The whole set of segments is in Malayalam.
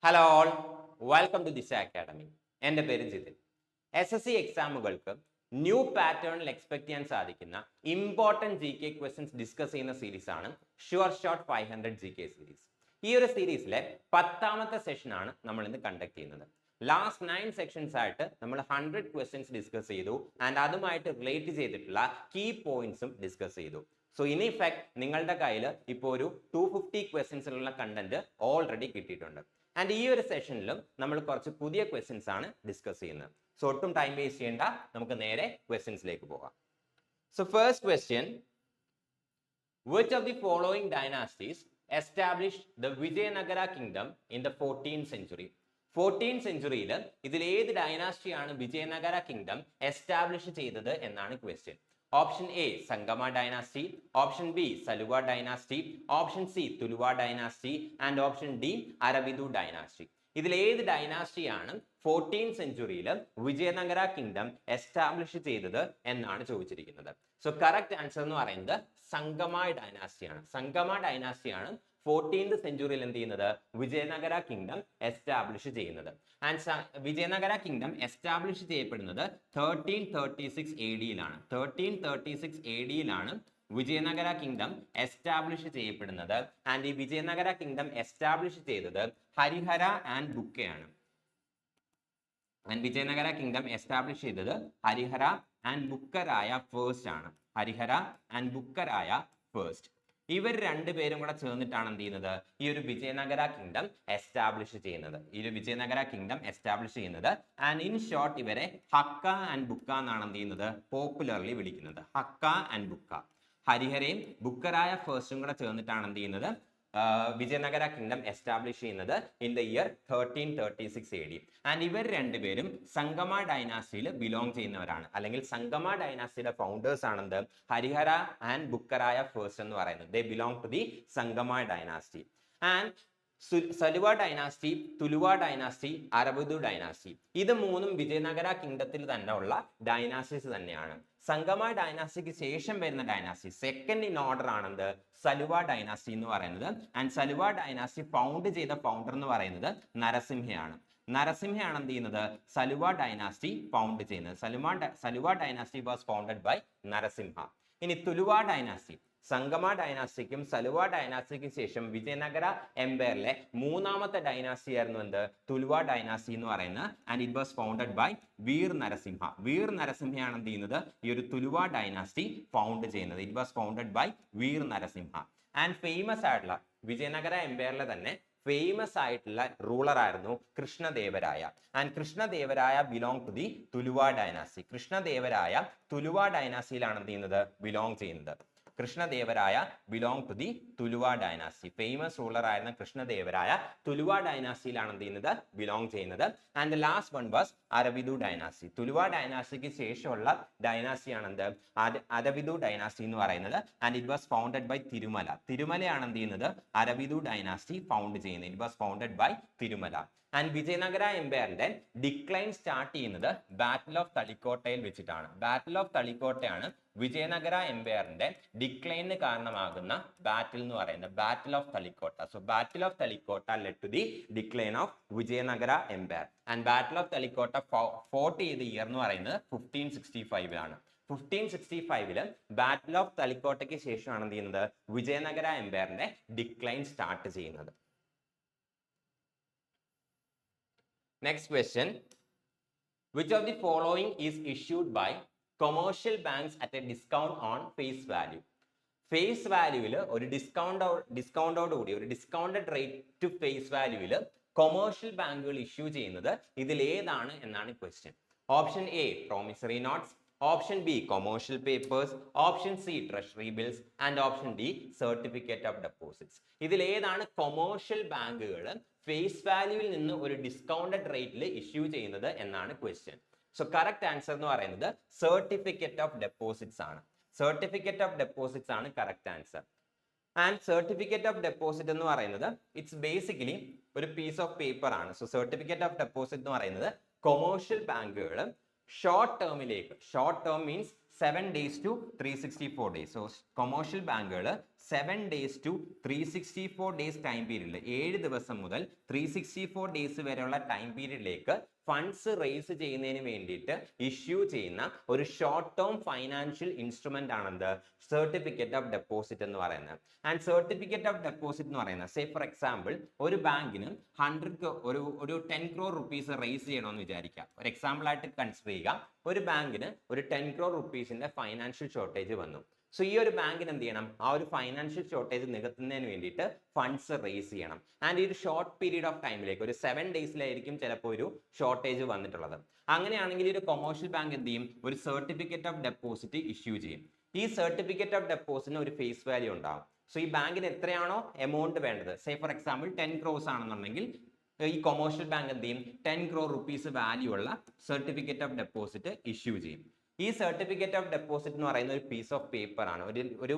ഹലോ ഓൾ, വെൽക്കം ടു ദിശ അക്കാഡമി. എൻ്റെ പേര് ജിതിൻ. SSC എക്സാമുകൾക്ക് ന്യൂ പാറ്റേണിൽ എക്സ്പെക്ട് ചെയ്യാൻ സാധിക്കുന്ന ഇമ്പോർട്ടൻറ്റ് GK ക്വസ്റ്റ്യൻസ് ഡിസ്കസ് ചെയ്യുന്ന സീരീസ് ആണ് ഷുവർ ഷോട്ട് 500 GK സീരീസ്. ഈ ഒരു സീരീസിലെ 10ാമത്തെ സെഷനാണ് നമ്മൾ ഇന്ന് കണ്ടക്ട് ചെയ്യുന്നത്. ലാസ്റ്റ് 9 സെക്ഷൻസ് ആയിട്ട് നമ്മൾ 100 ക്വസ്റ്റ്യൻസ് ഡിസ്കസ് ചെയ്തു ആൻഡ് അതുമായിട്ട് റിലേറ്റ് ചെയ്തിട്ടുള്ള കീ പോയിന്റ്സും ഡിസ്കസ് ചെയ്തു. സോ ഇൻ ഇഫക്ട് നിങ്ങളുടെ കയ്യിൽ ഇപ്പോൾ ഒരു 250 ക്വസ്റ്റ്യൻസിലുള്ള കണ്ടന്റ് ഓൾറെഡി കിട്ടിയിട്ടുണ്ട്. ആൻഡ് ഈ ഒരു സെഷനിലും നമ്മൾ കുറച്ച് പുതിയ ക്വസ്റ്റ്യൻസ് ആണ് ഡിസ്കസ് ചെയ്യുന്നത്. സോ ഒട്ടും ടൈം വേസ്റ്റ് ചെയ്യേണ്ട, നമുക്ക് നേരെ ക്വസ്റ്റ്യൻസിലേക്ക് പോകാം. So first question, which of the following dynasties established the Vijayanagara kingdom in the 14th century? 14th സെഞ്ചുറിയിൽ ഇതിൽ ഏത് ഡൈനാസ്റ്റിയാണ് വിജയനഗര കിങ്ഡം എസ്റ്റാബ്ലിഷ് ചെയ്തത് എന്നാണ് question. Option A Sangama dynasty, option B Saluva dynasty, option C Tuluva dynasty and option D Aravidu dynasty. ഇതിൽ ഏത് ഡൈനാസ്റ്റിയാണ് 14th സെഞ്ചുറിയിൽ വിജയനഗര കിങ്ഡം എസ്റ്റാബ്ലിഷ് ചെയ്തത് എന്നാണ് ചോദിച്ചിരിക്കുന്നത്. സോ കറക്റ്റ് ആൻസർ എന്ന് പറയുന്നത് സംഗമ ഡൈനാസ്റ്റിയാണ്. സംഗമ ഡൈനാസ്റ്റിയാണ് 14th സെഞ്ചുറിയിൽ എന്ത് ചെയ്യുന്നത്, വിജയനഗര കിങ്ഡം എസ്റ്റാബ്ലിഷ് ചെയ്യുന്നത്. ആൻഡ് വിജയനഗര കിങ്ഡം എസ്റ്റാബ്ലിഷ് ചെയ്യപ്പെടുന്നത് 1336 AD 1336 AD Vijayanagara kingdom establish ചെയ്യപ്പെടുന്നത്. ആൻഡ് ഈ വിജയനഗര കിങ്ഡം എസ്റ്റാബ്ലിഷ് ചെയ്തത് ഹരിഹര ആൻഡ് ബുക്കയാണ്. ആൻഡ് വിജയനഗര കിങ്ഡം എസ്റ്റാബ്ലിഷ് ചെയ്തത് ഹരിഹര ആൻഡ് ബുക്കരായ ഫേസ്റ്റ് ആണ്. Harihara and Bukkaraya first. ഇവർ രണ്ടുപേരും കൂടെ ചേർന്നിട്ടാണ് എന്ത് ചെയ്യുന്നത്, ഈ ഒരു വിജയനഗര കിങ്ഡം എസ്റ്റാബ്ലിഷ് ചെയ്യുന്നത്. ആൻഡ് ഇൻ ഷോർട്ട് ഇവരെ ഹക്ക ആൻഡ് ബുക്ക എന്നാണ് എന്ത് ചെയ്യുന്നത്, പോപ്പുലർലി വിളിക്കുന്നത്. ഹക്ക ആൻഡ് ബുക്ക. ഹരിഹരയും ബുക്കരായ ഫേസ്റ്റും കൂടെ ചേർന്നിട്ടാണ് എന്ത് ചെയ്യുന്നത്, വിജയനഗര കിങ്ഡം എസ്റ്റാബ്ലിഷ് ചെയ്യുന്നത് in the year 1336 AD. And ഇവർ രണ്ടുപേരും സംഗമ ഡൈനാസ്റ്റിയിൽ ബിലോങ് ചെയ്യുന്നവരാണ്, അല്ലെങ്കിൽ സംഗമ ഡൈനാസ്റ്റിയുടെ ഫൗണ്ടേഴ്സ് ആണെന്ത്, ഹരിഹര ആൻഡ് ബുക്കരായ ഫേസ്റ്റ് എന്ന് പറയുന്നത്. They belong to the Sangama dynasty. And Saluva dynasty, Tuluva dynasty, Aravidu dynasty, ഇത് മൂന്നും വിജയനഗര കിങ്ഡത്തിൽ തന്നെ ഉള്ള ഡൈനാസ്റ്റീസ് തന്നെയാണ്. സംഗമ ഡൈനാസ്റ്റിക്ക് ശേഷം വരുന്ന ഡൈനാസ്റ്റി സെക്കൻഡ് ഇൻ ഓർഡർ ആണെന്ത്, സലുവ ഡൈനാസ്റ്റി എന്ന് പറയുന്നത്. ആൻഡ് സലുവ ഡൈനാസ്റ്റി ഫൗണ്ട് ചെയ്ത ഫൗണ്ടർ എന്ന് പറയുന്നത് നരസിംഹയാണ്. നരസിംഹയാണ് എന്ത് ചെയ്യുന്നത്, സലുവ ഡൈനാസ്റ്റി ഫൗണ്ട് ചെയ്യുന്നത്. Saluva dynasty was founded by Narasimha. ഇനി തുലുവ ഡൈനാസ്റ്റി, സംഗമ ഡൈനാസ്റ്റിക്കും സലുവ ഡൈനാസ്റ്റിക്കും ശേഷം വിജയനഗര എംപയറിലെ മൂന്നാമത്തെ ഡൈനാസ്റ്റി ആയിരുന്നു എന്ത്, തുലുവ ഡൈനാസ്റ്റി എന്ന് പറയുന്നത്. And it was founded by Veer Narasimha. Veer നരസിംഹയാണ് എന്ത് ചെയ്യുന്നത്, ഈ ഒരു തുലുവ ഡൈനാസ്റ്റി ഫൗണ്ട് ചെയ്യുന്നത്. It was founded by Veer Narasimha. And famous ആയിട്ടുള്ള വിജയനഗര എംപയറിലെ തന്നെ ഫേമസ് ആയിട്ടുള്ള റൂളർ ആയിരുന്നു Krishnadevaraya. And Krishnadevaraya belong to the Tuluva dynasty. Krishnadevaraya Tuluva ഡൈനാസ്റ്റിയിലാണ് എന്ത് ചെയ്യുന്നത്, ബിലോങ് ചെയ്യുന്നത്. Krishnadevaraya belong to the Tuluva dynasty. Famous ruler ആയിരുന്ന കൃഷ്ണദേവരായ തുലുവ ഡൈനാസ്റ്റിയിലാണ് എന്ത് ചെയ്യുന്നത്, ബിലോങ് ചെയ്യുന്നത്. And last one was Aravidu dynasty. Tuluva ഡൈനാസ്റ്റിക്ക് ശേഷമുള്ള ഡൈനാസ്റ്റിയാണ് എന്ത്, അരബിദു ഡൈനാസ്റ്റി എന്ന് പറയുന്നത്. And it was founded by Tirumala. തിരുമലയാണ് എന്ത് ചെയ്യുന്നത്, അരബിദു ഡൈനാസ്റ്റി ഫൗണ്ട് ചെയ്യുന്നത്. It was founded by Tirumala. And Vijayanagara എംപയറിന്റെ ഡിക്ലൈൻ സ്റ്റാർട്ട് ചെയ്യുന്നത് ബാറ്റിൽ ഓഫ് തളിക്കോട്ടയിൽ വെച്ചിട്ടാണ്. ബാറ്റിൽ ഓഫ് തളിക്കോട്ടയാണ് വിജയനഗര എംപയറിന്റെ ഡിക്ലൈനിന് കാരണമാകുന്ന ബാറ്റിൽ എന്ന് പറയുന്നത്, battle of Talikota. So battle of Talikota led to the decline of Vijayanagara empire. And battle of Talikota fought ചെയ്ത ഇയർ എന്ന് പറയുന്നത് 1565 1565 ബാറ്റിൽ ഓഫ് തളിക്കോട്ടയ്ക്ക് ശേഷമാണ് എന്ത് ചെയ്യുന്നത്, വിജയനഗര എംപയറിന്റെ ഡിക്ലൈൻ സ്റ്റാർട്ട് ചെയ്യുന്നത്. Next question, which of the following is issued by commercial banks at a discount on face value? Face വാല്യൂവിൽ ഒരു ഡിസ്കൗണ്ടോടുകൂടി ഒരു ഡിസ്കൗണ്ടഡ് റേറ്റ് ഫേസ് വാല്യൂവിൽ കൊമേഴ്ഷ്യൽ ബാങ്കുകൾ ഇഷ്യൂ ചെയ്യുന്നത് ഇതിൽ ഏതാണ് എന്നാണ് question. Option A promissory notes, option B commercial papers, option C treasury bills and option D certificate of deposits. ഇതിൽ ഏതാണ് കൊമേഴ്ഷ്യൽ ബാങ്കുകൾ ഫേസ് വാല്യൂവിൽ നിന്ന് ഒരു ഡിസ്കൗണ്ടഡ് റേറ്റിൽ ഇഷ്യൂ ചെയ്യുന്നത് എന്നാണ് ക്വസ്റ്റ്യൻ. സോ കറക്റ്റ് ആൻസർ എന്ന് പറയുന്നത് സർട്ടിഫിക്കറ്റ് ഓഫ് ഡെപ്പോസിറ്റ്സ് ആണ്. സർട്ടിഫിക്കറ്റ് ഓഫ് ഡെപ്പോസിറ്റ്സ് ആണ് correct answer. And certificate of deposit എന്ന് പറയുന്നത് ഇറ്റ്സ് ബേസിക്കലി ഒരു പീസ് ഓഫ് പേപ്പർ ആണ്. സോ സർട്ടിഫിക്കറ്റ് ഓഫ് ഡെപ്പോസിറ്റ് എന്ന് പറയുന്നത് കൊമേഴ്ഷ്യൽ ബാങ്കുകൾ ഷോർട്ട് ടേമിലേക്ക്, short term means 7 days to 364 days. So commercial ബാങ്കുകൾ 7 days to 364 days ടൈം പീരീഡിൽ 7 ദിവസം മുതൽ 364 ഡേയ്സ് വരെയുള്ള ടൈം പീരീഡിലേക്ക് ഫണ്ട്സ് റേസ് ചെയ്യുന്നതിന് വേണ്ടിയിട്ട് ഇഷ്യൂ ചെയ്യുന്ന ഒരു ഷോർട്ട് ടേം ഫൈനാൻഷ്യൽ ഇൻസ്ട്രുമെന്റ് ആണെന്ത് സർട്ടിഫിക്കറ്റ് ഓഫ് ഡെപ്പോസിറ്റ് എന്ന് പറയുന്നത്. ആൻഡ് സർട്ടിഫിക്കറ്റ് ഓഫ് ഡെപ്പോസിറ്റ് എന്ന് പറയുന്നത് സേ ഫോർ എക്സാമ്പിൾ ഒരു ബാങ്കിന് 10 crore റുപ്പീസ് റേസ് ചെയ്യണമെന്ന് വിചാരിക്കാം. ഒരു എക്സാമ്പിൾ ആയിട്ട് കൺസിഡർ ചെയ്യുക. ഒരു ബാങ്കിന് ഒരു 10 crore റുപ്പീസിന്റെ ഫൈനാൻഷ്യൽ ഷോർട്ടേജ് വന്നു. സോ ഈ ഒരു ബാങ്കിന് എന്ത് ചെയ്യണം? ആ ഒരു ഫൈനാൻഷ്യൽ ഷോർട്ടേജ് നികത്തുന്നതിന് വേണ്ടിയിട്ട് ഫണ്ട്സ് റേസ് ചെയ്യണം. ആൻഡ് ഈ ഒരു ഷോർട്ട് പീരീഡ് ഓഫ് ടൈമിലേക്ക് ഒരു 7 ഡേയ്സിലായിരിക്കും ചിലപ്പോൾ ഒരു ഷോർട്ടേജ് വന്നിട്ടുള്ളത്. അങ്ങനെയാണെങ്കിൽ ഒരു കൊമേഴ്ഷ്യൽ ബാങ്ക് എന്ത് ചെയ്യും? ഒരു സർട്ടിഫിക്കറ്റ് ഓഫ് ഡെപ്പോസിറ്റ് ഇഷ്യൂ ചെയ്യും. ഈ സർട്ടിഫിക്കറ്റ് ഓഫ് ഡെപ്പോസിറ്റിന് ഒരു ഫേസ് വാല്യൂ ഉണ്ടാവും. സോ ഈ ബാങ്കിന് എത്രയാണോ എമൗണ്ട് വേണ്ടത്, സേ ഫോർ എക്സാമ്പിൾ 10 crores ആണെന്നുണ്ടെങ്കിൽ ഈ കൊമേഴ്ഷ്യൽ ബാങ്ക് എന്ത് ചെയ്യും? 10 crore റുപ്പീസ് വാല്യൂ ഉള്ള സർട്ടിഫിക്കറ്റ് ഓഫ് ഡെപ്പോസിറ്റ് ഇഷ്യൂ ചെയ്യും. ഈ സർട്ടിഫിക്കറ്റ് ഓഫ് ഡെപ്പോസിറ്റ് എന്ന് പറയുന്ന ഒരു പീസ് ഓഫ് പേപ്പർ ആണ്, ഒരു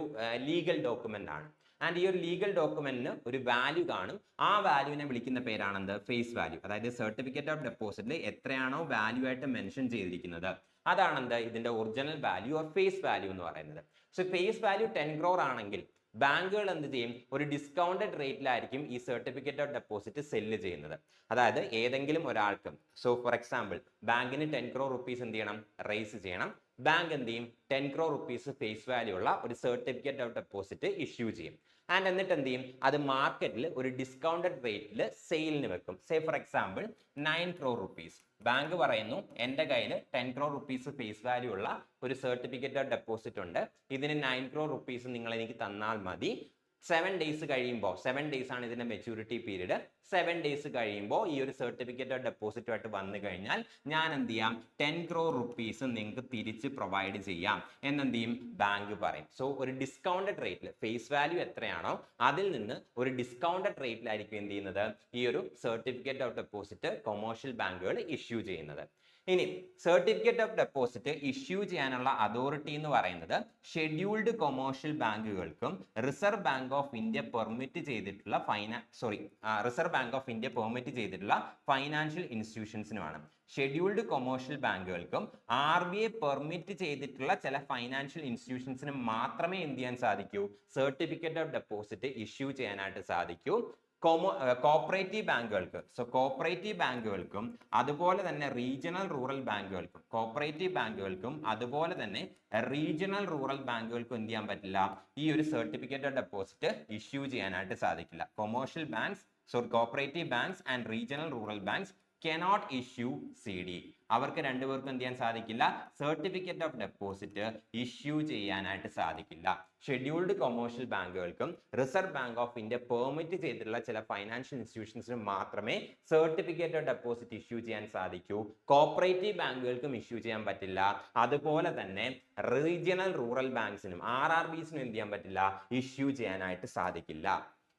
ലീഗൽ ഡോക്യുമെന്റ് ആണ്. ആൻഡ് ഈ ഒരു ലീഗൽ ഡോക്യുമെന്റിന് ഒരു വാല്യൂ കാണും. ആ വാല്യൂവിനെ വിളിക്കുന്ന പേരാണെന്ത്? Face value. അതായത് സർട്ടിഫിക്കറ്റ് ഓഫ് ഡെപ്പോസിറ്റിൽ എത്രയാണോ വാല്യൂ ആയിട്ട് മെൻഷൻ ചെയ്തിരിക്കുന്നത് അതാണെന്ത്? ഇതിന്റെ original value or face value എന്ന് പറയുന്നത്. സോ ഫേസ് വാല്യൂ 10 crore ആണെങ്കിൽ ബാങ്കുകൾ എന്ത് ചെയ്യും? ഒരു ഡിസ്കൗണ്ടഡ് റേറ്റിലായിരിക്കും ഈ സർട്ടിഫിക്കറ്റ് ഓഫ് ഡെപ്പോസിറ്റ് സെല്ല് ചെയ്യുന്നത്. അതായത് ഏതെങ്കിലും ഒരാൾക്ക്, സോ ഫോർ എക്സാമ്പിൾ ബാങ്കിന് 10 crore റുപ്പീസ് എന്ത് ചെയ്യണം? റേസ് ചെയ്യണം. ബാങ്ക് എന്ത് ചെയ്യും? 10 crore റുപ്പീസ് ഫേസ് വാല്യൂ ഉള്ള ഒരു സർട്ടിഫിക്കറ്റ് ഓഫ് ഡെപ്പോസിറ്റ് ഇഷ്യൂ ചെയ്യും. ആൻഡ് എന്നിട്ട് എന്ത് ചെയ്യും? അത് മാർക്കറ്റിൽ ഒരു ഡിസ്കൗണ്ടഡ് റേറ്റിൽ സെയിലിന് വെക്കും. Say for example 9 crore rupees. Bank പറയുന്നു എൻ്റെ കയ്യിൽ 10 crore റുപ്പീസ് ഫേസ് വാല്യൂ ഉള്ള ഒരു സർട്ടിഫിക്കറ്റ് ഓഫ് ഡെപ്പോസിറ്റ് ഉണ്ട്, ഇതിന് 9 crore റുപ്പീസ് നിങ്ങൾ എനിക്ക് തന്നാൽ മതി. 7 ഡേയ്സ് കഴിയുമ്പോൾ, 7 ഡേയ്സ് ആണ് ഇതിന്റെ മെച്യൂരിറ്റി പീരീഡ്, 7 ഡേയ്സ് കഴിയുമ്പോൾ ഈ ഒരു സർട്ടിഫിക്കറ്റ് ഓഫ് ഡെപ്പോസിറ്റുമായിട്ട് വന്നു കഴിഞ്ഞാൽ ഞാൻ എന്ത് ചെയ്യാം? 10 crore റുപ്പീസ് നിങ്ങൾക്ക് തിരിച്ച് പ്രൊവൈഡ് ചെയ്യാം എന്നെന്ത് ചെയ്യും? ബാങ്ക് പറയും. സോ ഒരു ഡിസ്കൗണ്ടഡ് റേറ്റിൽ ഫേസ് വാല്യൂ എത്രയാണോ അതിൽ നിന്ന് ഒരു ഡിസ്കൗണ്ടഡ് റേറ്റിലായിരിക്കും എന്ത് ചെയ്യുന്നത്? ഈ ഒരു സർട്ടിഫിക്കറ്റ് ഓഫ് ഡെപ്പോസിറ്റ് കൊമേഴ്ഷ്യൽ ബാങ്കുകൾ ഇഷ്യൂ ചെയ്യുന്നത്. ഇനി സർട്ടിഫിക്കറ്റ് ഓഫ് ഡെപ്പോസിറ്റ് ഇഷ്യൂ ചെയ്യാനുള്ള അതോറിറ്റി എന്ന് പറയുന്നത് ഷെഡ്യൂൾഡ് കൊമേഴ്ഷ്യൽ ബാങ്കുകൾക്കും reserve bank of India permit ചെയ്തിട്ടുള്ള ഫൈനാൻഷ്യൽ ഇൻസ്റ്റിറ്റ്യൂഷൻസിനുമാണ്. ഷെഡ്യൂൾഡ് കൊമേഴ്ഷ്യൽ ബാങ്കുകൾക്കും RBI പെർമിറ്റ് ചെയ്തിട്ടുള്ള ചില ഫൈനാൻഷ്യൽ ഇൻസ്റ്റിറ്റ്യൂഷൻസിന് മാത്രമേ എന്ത് ചെയ്യാൻ സാധിക്കൂ? സർട്ടിഫിക്കറ്റ് ഓഫ് ഡെപ്പോസിറ്റ് ഇഷ്യൂ ചെയ്യാനായിട്ട് സാധിക്കൂ. കോപ്പറേറ്റീവ് ബാങ്കുകൾക്ക്, സോ കോപ്പറേറ്റീവ് ബാങ്കുകൾക്കും അതുപോലെ തന്നെ റീജിയണൽ റൂറൽ ബാങ്കുകൾക്കും, കോപ്പറേറ്റീവ് ബാങ്കുകൾക്കും അതുപോലെ തന്നെ റീജിയണൽ റൂറൽ ബാങ്കുകൾക്കും എന്ത് ചെയ്യാൻ പറ്റില്ല? ഈ ഒരു സർട്ടിഫിക്കറ്റ് ഓഫ് ഡെപ്പോസിറ്റ് ഇഷ്യൂ ചെയ്യാനായിട്ട് സാധിക്കില്ല. Commercial banks, so cooperative banks and regional rural banks cannot issue CD. അവർക്ക് രണ്ടുപേർക്കും എന്ത് ചെയ്യാൻ സാധിക്കില്ല? സർട്ടിഫിക്കറ്റ് ഓഫ് ഡെപ്പോസിറ്റ് ഇഷ്യൂ ചെയ്യാനായിട്ട് സാധിക്കില്ല. ഷെഡ്യൂൾഡ് കൊമേഴ്ഷ്യൽ ബാങ്കുകൾക്കും reserve bank of India permit ചെയ്തിട്ടുള്ള ചില ഫൈനാൻഷ്യൽ ഇൻസ്റ്റിറ്റ്യൂഷൻസിനും മാത്രമേ സർട്ടിഫിക്കറ്റ് ഓഫ് ഡെപ്പോസിറ്റ് ഇഷ്യൂ ചെയ്യാൻ സാധിക്കൂ. കോപ്പറേറ്റീവ് ബാങ്കുകൾക്കും ഇഷ്യൂ ചെയ്യാൻ പറ്റില്ല. അതുപോലെ തന്നെ റീജിയണൽ റൂറൽ ബാങ്ക്സിനും RRBസിനും എന്ത് ചെയ്യാൻ പറ്റില്ല? ഇഷ്യൂ ചെയ്യാനായിട്ട് സാധിക്കില്ല.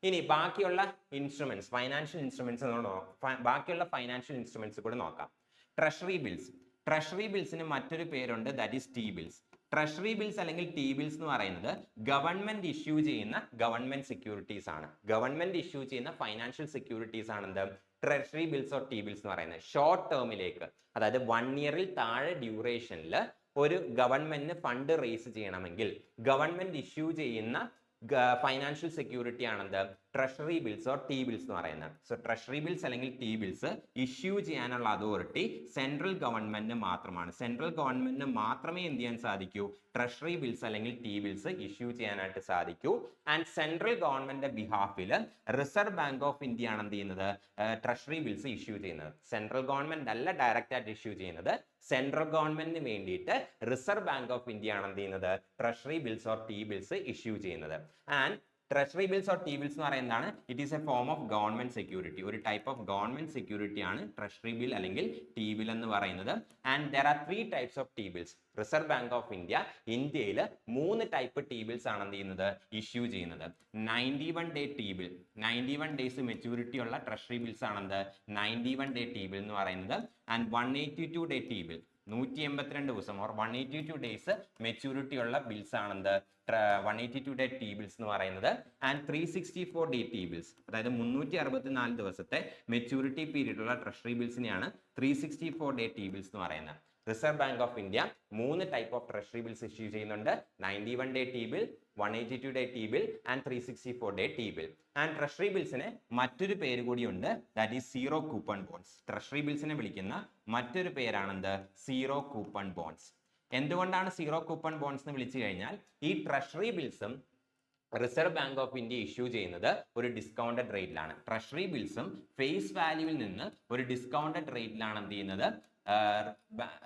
ഇനി ബാക്കിയുള്ള ഇൻസ്ട്രുമെന്റ്സ്, ഫൈനാൻഷ്യൽ ഇൻസ്ട്രുമെന്റ്സ് ബാക്കിയുള്ള ഫൈനാൻഷ്യൽ ഇൻസ്ട്രുമെന്റ്സ് കൂടെ നോക്കാം. Treasury bills. ട്രഷറി ബിൽസിന് മറ്റൊരു പേരുണ്ട്, that is T bills. Treasury bills അല്ലെങ്കിൽ ടി ബിൽസ് എന്ന് പറയുന്നത് ഗവൺമെന്റ് ഇഷ്യൂ ചെയ്യുന്ന ഗവൺമെന്റ് സെക്യൂരിറ്റീസ് ആണ്. ഗവൺമെന്റ് ഇഷ്യൂ ചെയ്യുന്ന ഫൈനാൻഷ്യൽ സെക്യൂരിറ്റീസ് ആണ് എന്ത്? Treasury bills or T bills എന്ന് പറയുന്നത്. ഷോർട്ട് ടേമിലേക്ക്, അതായത് 1 ഇയറിൽ താഴെ ഡ്യൂറേഷനിൽ ഒരു ഗവൺമെന്റിന് ഫണ്ട് റേസ് ചെയ്യണമെങ്കിൽ ഗവൺമെന്റ് ഇഷ്യൂ ചെയ്യുന്ന ഫൈനാൻഷ്യൽ സെക്യൂരിറ്റി ആണെന്ത്? Treasury bills or T bills എന്ന് പറയുന്നത്. സോ ട്രഷറി ബിൽസ് അല്ലെങ്കിൽ ടി ബിൽസ് ഇഷ്യൂ ചെയ്യാനുള്ള അതോറിറ്റി സെൻട്രൽ ഗവൺമെന്റിന് മാത്രമാണ്. സെൻട്രൽ ഗവൺമെന്റിന് മാത്രമേ എന്ത് ചെയ്യാൻ സാധിക്കൂ? ട്രഷറി ബിൽസ് അല്ലെങ്കിൽ ടി ബിൽസ് ഇഷ്യൂ ചെയ്യാനായിട്ട് സാധിക്കൂ. ആൻഡ് സെൻട്രൽ ഗവൺമെന്റിന്റെ ബിഹാഫിൽ റിസർവ് ബാങ്ക് ഓഫ് ഇന്ത്യ ആണ് എന്ത് ചെയ്യുന്നത്? ട്രഷറി ബിൽസ് ഇഷ്യൂ ചെയ്യുന്നത്. സെൻട്രൽ ഗവൺമെന്റ് അല്ല ഡയറക്റ്റ് ആയിട്ട് ഇഷ്യൂ ചെയ്യുന്നത്. സെൻട്രൽ ഗവൺമെന്റിന് വേണ്ടിയിട്ട് റിസർവ് ബാങ്ക് ഓഫ് ഇന്ത്യ ആണ് എന്ത് ചെയ്യുന്നത്? Treasury bills or T bills issue ചെയ്യുന്നത്. And treasury bills or T bills എന്ന് പറയുന്നതാണ് it is a form of government security. ഒരു ടൈപ്പ് ഓഫ് ഗവൺമെന്റ് സെക്യൂരിറ്റി ആണ് ട്രഷറി ബിൽ അല്ലെങ്കിൽ ടി ബിൽ എന്ന് പറയുന്നത്. And there are 3 types of T bills. Reserve bank of ഇന്ത്യയിൽ 3 ടൈപ്പ് ടി ബിൽസ് ആണ് എന്ത് ചെയ്യുന്നത്? ഇഷ്യൂ ചെയ്യുന്നത്. 91 day T bill, 91 days maturity ഉള്ള ട്രഷറി ബിൽസ് ആണെന്ത്? 91 ഡേ ടി ബിൽ എന്ന് പറയുന്നത്. ആൻഡ് 182 ഡേ ടി ബിൽ, 182 ദിവസം ഓർ 182 ഡേയ്സ് മെച്യൂരിറ്റി ഉള്ള ബിൽസ് ആണെന്ത്? 182 ഡേ ടി ബിൽസ് എന്ന് പറയുന്നത്. ആൻഡ് 364 ഡേ ടി ബിൽസ്, അതായത് 364 ദിവസത്തെ മെച്യൂരിറ്റി പീരീഡ് ഉള്ള ട്രഷറി ബിൽസിനെയാണ് 364 ഡേ ടി ബിൽസ് എന്ന് പറയുന്നത്. Reserve bank of India 3 type of treasury bills issue ചെയ്യുന്നുണ്ട്. 91 day T bill, 182 day T bill and 364 day T bill. And treasury ബിൽസിന് മറ്റൊരു പേര് കൂടിയുണ്ട്, that is zero coupon bonds. Treasury ബിൽസിനെ വിളിക്കുന്ന മറ്റൊരു പേരാണെന്ത്? Zero coupon bonds. എന്തുകൊണ്ടാണ് സീറോ കൂപ്പൺ ബോൺസ് എന്ന് വിളിച്ചു കഴിഞ്ഞാൽ ഈ ട്രഷറി ബിൽസും reserve bank of India issue ചെയ്യുന്നത് ഒരു ഡിസ്കൗണ്ടഡ് റേറ്റിലാണ്. ട്രഷറി ബിൽസും ഫേസ് വാല്യൂവിൽ നിന്ന് ഒരു ഡിസ്കൗണ്ടഡ് റേറ്റിലാണ് എന്ത് ചെയ്യുന്നത്?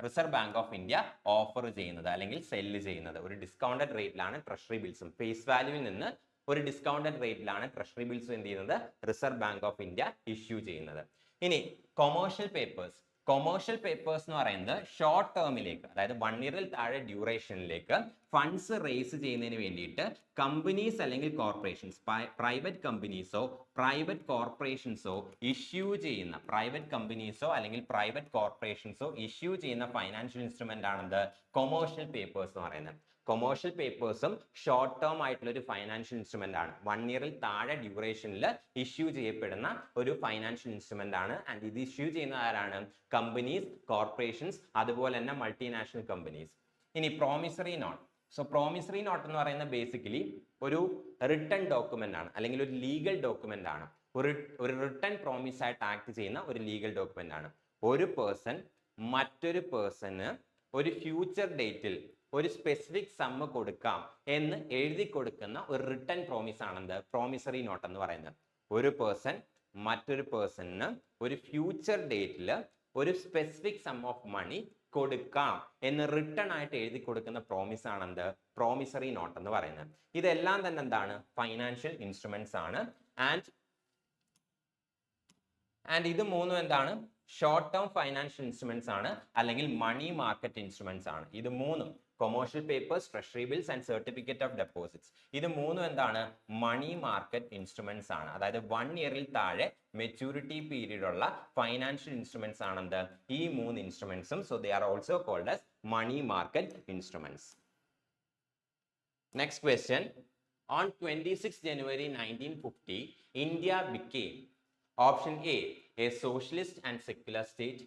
Reserve bank of India offer ചെയ്യുന്നത് അല്ലെങ്കിൽ സെല്ല് ചെയ്യുന്നത്. ഒരു ഡിസ്കൗണ്ടഡ് റേറ്റിലാണ് ട്രഷറി ബിൽസും ഫേസ് വാല്യൂവിൽ നിന്ന് ഒരു ഡിസ്കൗണ്ടഡ് റേറ്റിലാണ് ട്രഷറി ബിൽസും എന്ത് ചെയ്യുന്നത്? Reserve bank of India issue ചെയ്യുന്നത്. ഇനി കൊമേഴ്ഷ്യൽ പേപ്പേഴ്സ് എന്ന് പറയുന്നത് ഷോർട്ട് ടേമിലേക്ക്, അതായത് 1 ഇയറിൽ താഴെ ഡ്യൂറേഷനിലേക്ക് ഫണ്ട്സ് റേസ് ചെയ്യുന്നതിന് വേണ്ടിയിട്ട് കമ്പനീസ് അല്ലെങ്കിൽ കോർപ്പറേഷൻസ്, പ്രൈവറ്റ് കമ്പനീസോ പ്രൈവറ്റ് കോർപ്പറേഷൻസോ ഇഷ്യൂ ചെയ്യുന്ന ഫൈനാൻഷ്യൽ ഇൻസ്ട്രുമെന്റ് ആണെന്ത്? കൊമേഴ്ഷ്യൽ പേപ്പേഴ്സ് എന്ന് പറയുന്നത്. കൊമേഴ്ഷ്യൽ പേപ്പേഴ്സും ഷോർട്ട് ടേം ആയിട്ടുള്ള ഒരു ഫൈനാൻഷ്യൽ ഇൻസ്ട്രുമെന്റ് ആണ്. 1 ഇയറിൽ താഴെ ഡ്യൂറേഷനിൽ ഇഷ്യൂ ചെയ്യപ്പെടുന്ന ഒരു ഫൈനാൻഷ്യൽ ഇൻസ്ട്രുമെന്റ് ആണ്. ആൻഡ് ഇത് ഇഷ്യൂ ചെയ്യുന്ന ആരാണ്? കമ്പനീസ്, കോർപ്പറേഷൻസ്, അതുപോലെ തന്നെ മൾട്ടിനാഷണൽ കമ്പനീസ്. ഇനി പ്രോമിസറി നോട്ട്. പ്രോമിസറി നോട്ട് എന്ന് പറയുന്നത് ബേസിക്കലി ഒരു റിട്ടൺ ഡോക്യുമെന്റ് ആണ്, അല്ലെങ്കിൽ ഒരു ലീഗൽ ഡോക്യുമെന്റ് ആണ്. ഒരു റിട്ടൺ പ്രോമിസ് ആയിട്ട് ആക്ട് ചെയ്യുന്ന ഒരു ലീഗൽ ഡോക്യുമെന്റ് ആണ്. ഒരു പേഴ്സൺ മറ്റൊരു പേഴ്സണ് ഒരു ഫ്യൂച്ചർ ഡേറ്റിൽ ഒരു സ്പെസിഫിക് സമ്മ് കൊടുക്കാം എന്ന് എഴുതി കൊടുക്കുന്ന ഒരു റിട്ടൺ പ്രോമിസ് ആണെന്ത്? പ്രോമിസറി നോട്ട് എന്ന് പറയുന്നത്. ഒരു പേഴ്സൺ മറ്റൊരു പേഴ്സണിന് ഒരു ഫ്യൂച്ചർ ഡേറ്റിൽ ഒരു സ്പെസിഫിക് സം ഓഫ് മണി കൊടുക്കാം എന്ന് റിട്ടൺ ആയിട്ട് എഴുതി കൊടുക്കുന്ന പ്രോമിസ് ആണെന്ത്? പ്രോമിസറി നോട്ട് എന്ന് പറയുന്നത്. ഇതെല്ലാം തന്നെ എന്താണ്? ഫൈനാൻഷ്യൽ ഇൻസ്ട്രുമെന്റ്സ് ആണ്. ആൻഡ് ഇത് മൂന്നും എന്താണ്? ഷോർട്ട് ടേം ഫൈനാൻഷ്യൽ ഇൻസ്ട്രുമെന്റ്സ് ആണ്, അല്ലെങ്കിൽ മണി മാർക്കറ്റ് ഇൻസ്ട്രുമെന്റ്സ് ആണ്. ഇത് മൂന്നും commercial papers, treasury bills and certificate of deposits, ഇത് മൂന്നും എന്താണ്? മണി മാർക്കറ്റ് ഇൻസ്ട്രുമെന്റ്സ് ആണ്. അതായത് 1 ഇയറിൽ താഴെ മെച്യൂരിറ്റി പീരീഡ് ഉള്ള ഫൈനാൻഷ്യൽ ഇൻസ്ട്രുമെന്റ്സ് ആണെന്ത്? ഈ 3 ഇൻസ്ട്രുമെന്റ്സും. So they are also called as money market instruments. Next question. On 26 January 1950, India became option A, a socialist and secular state.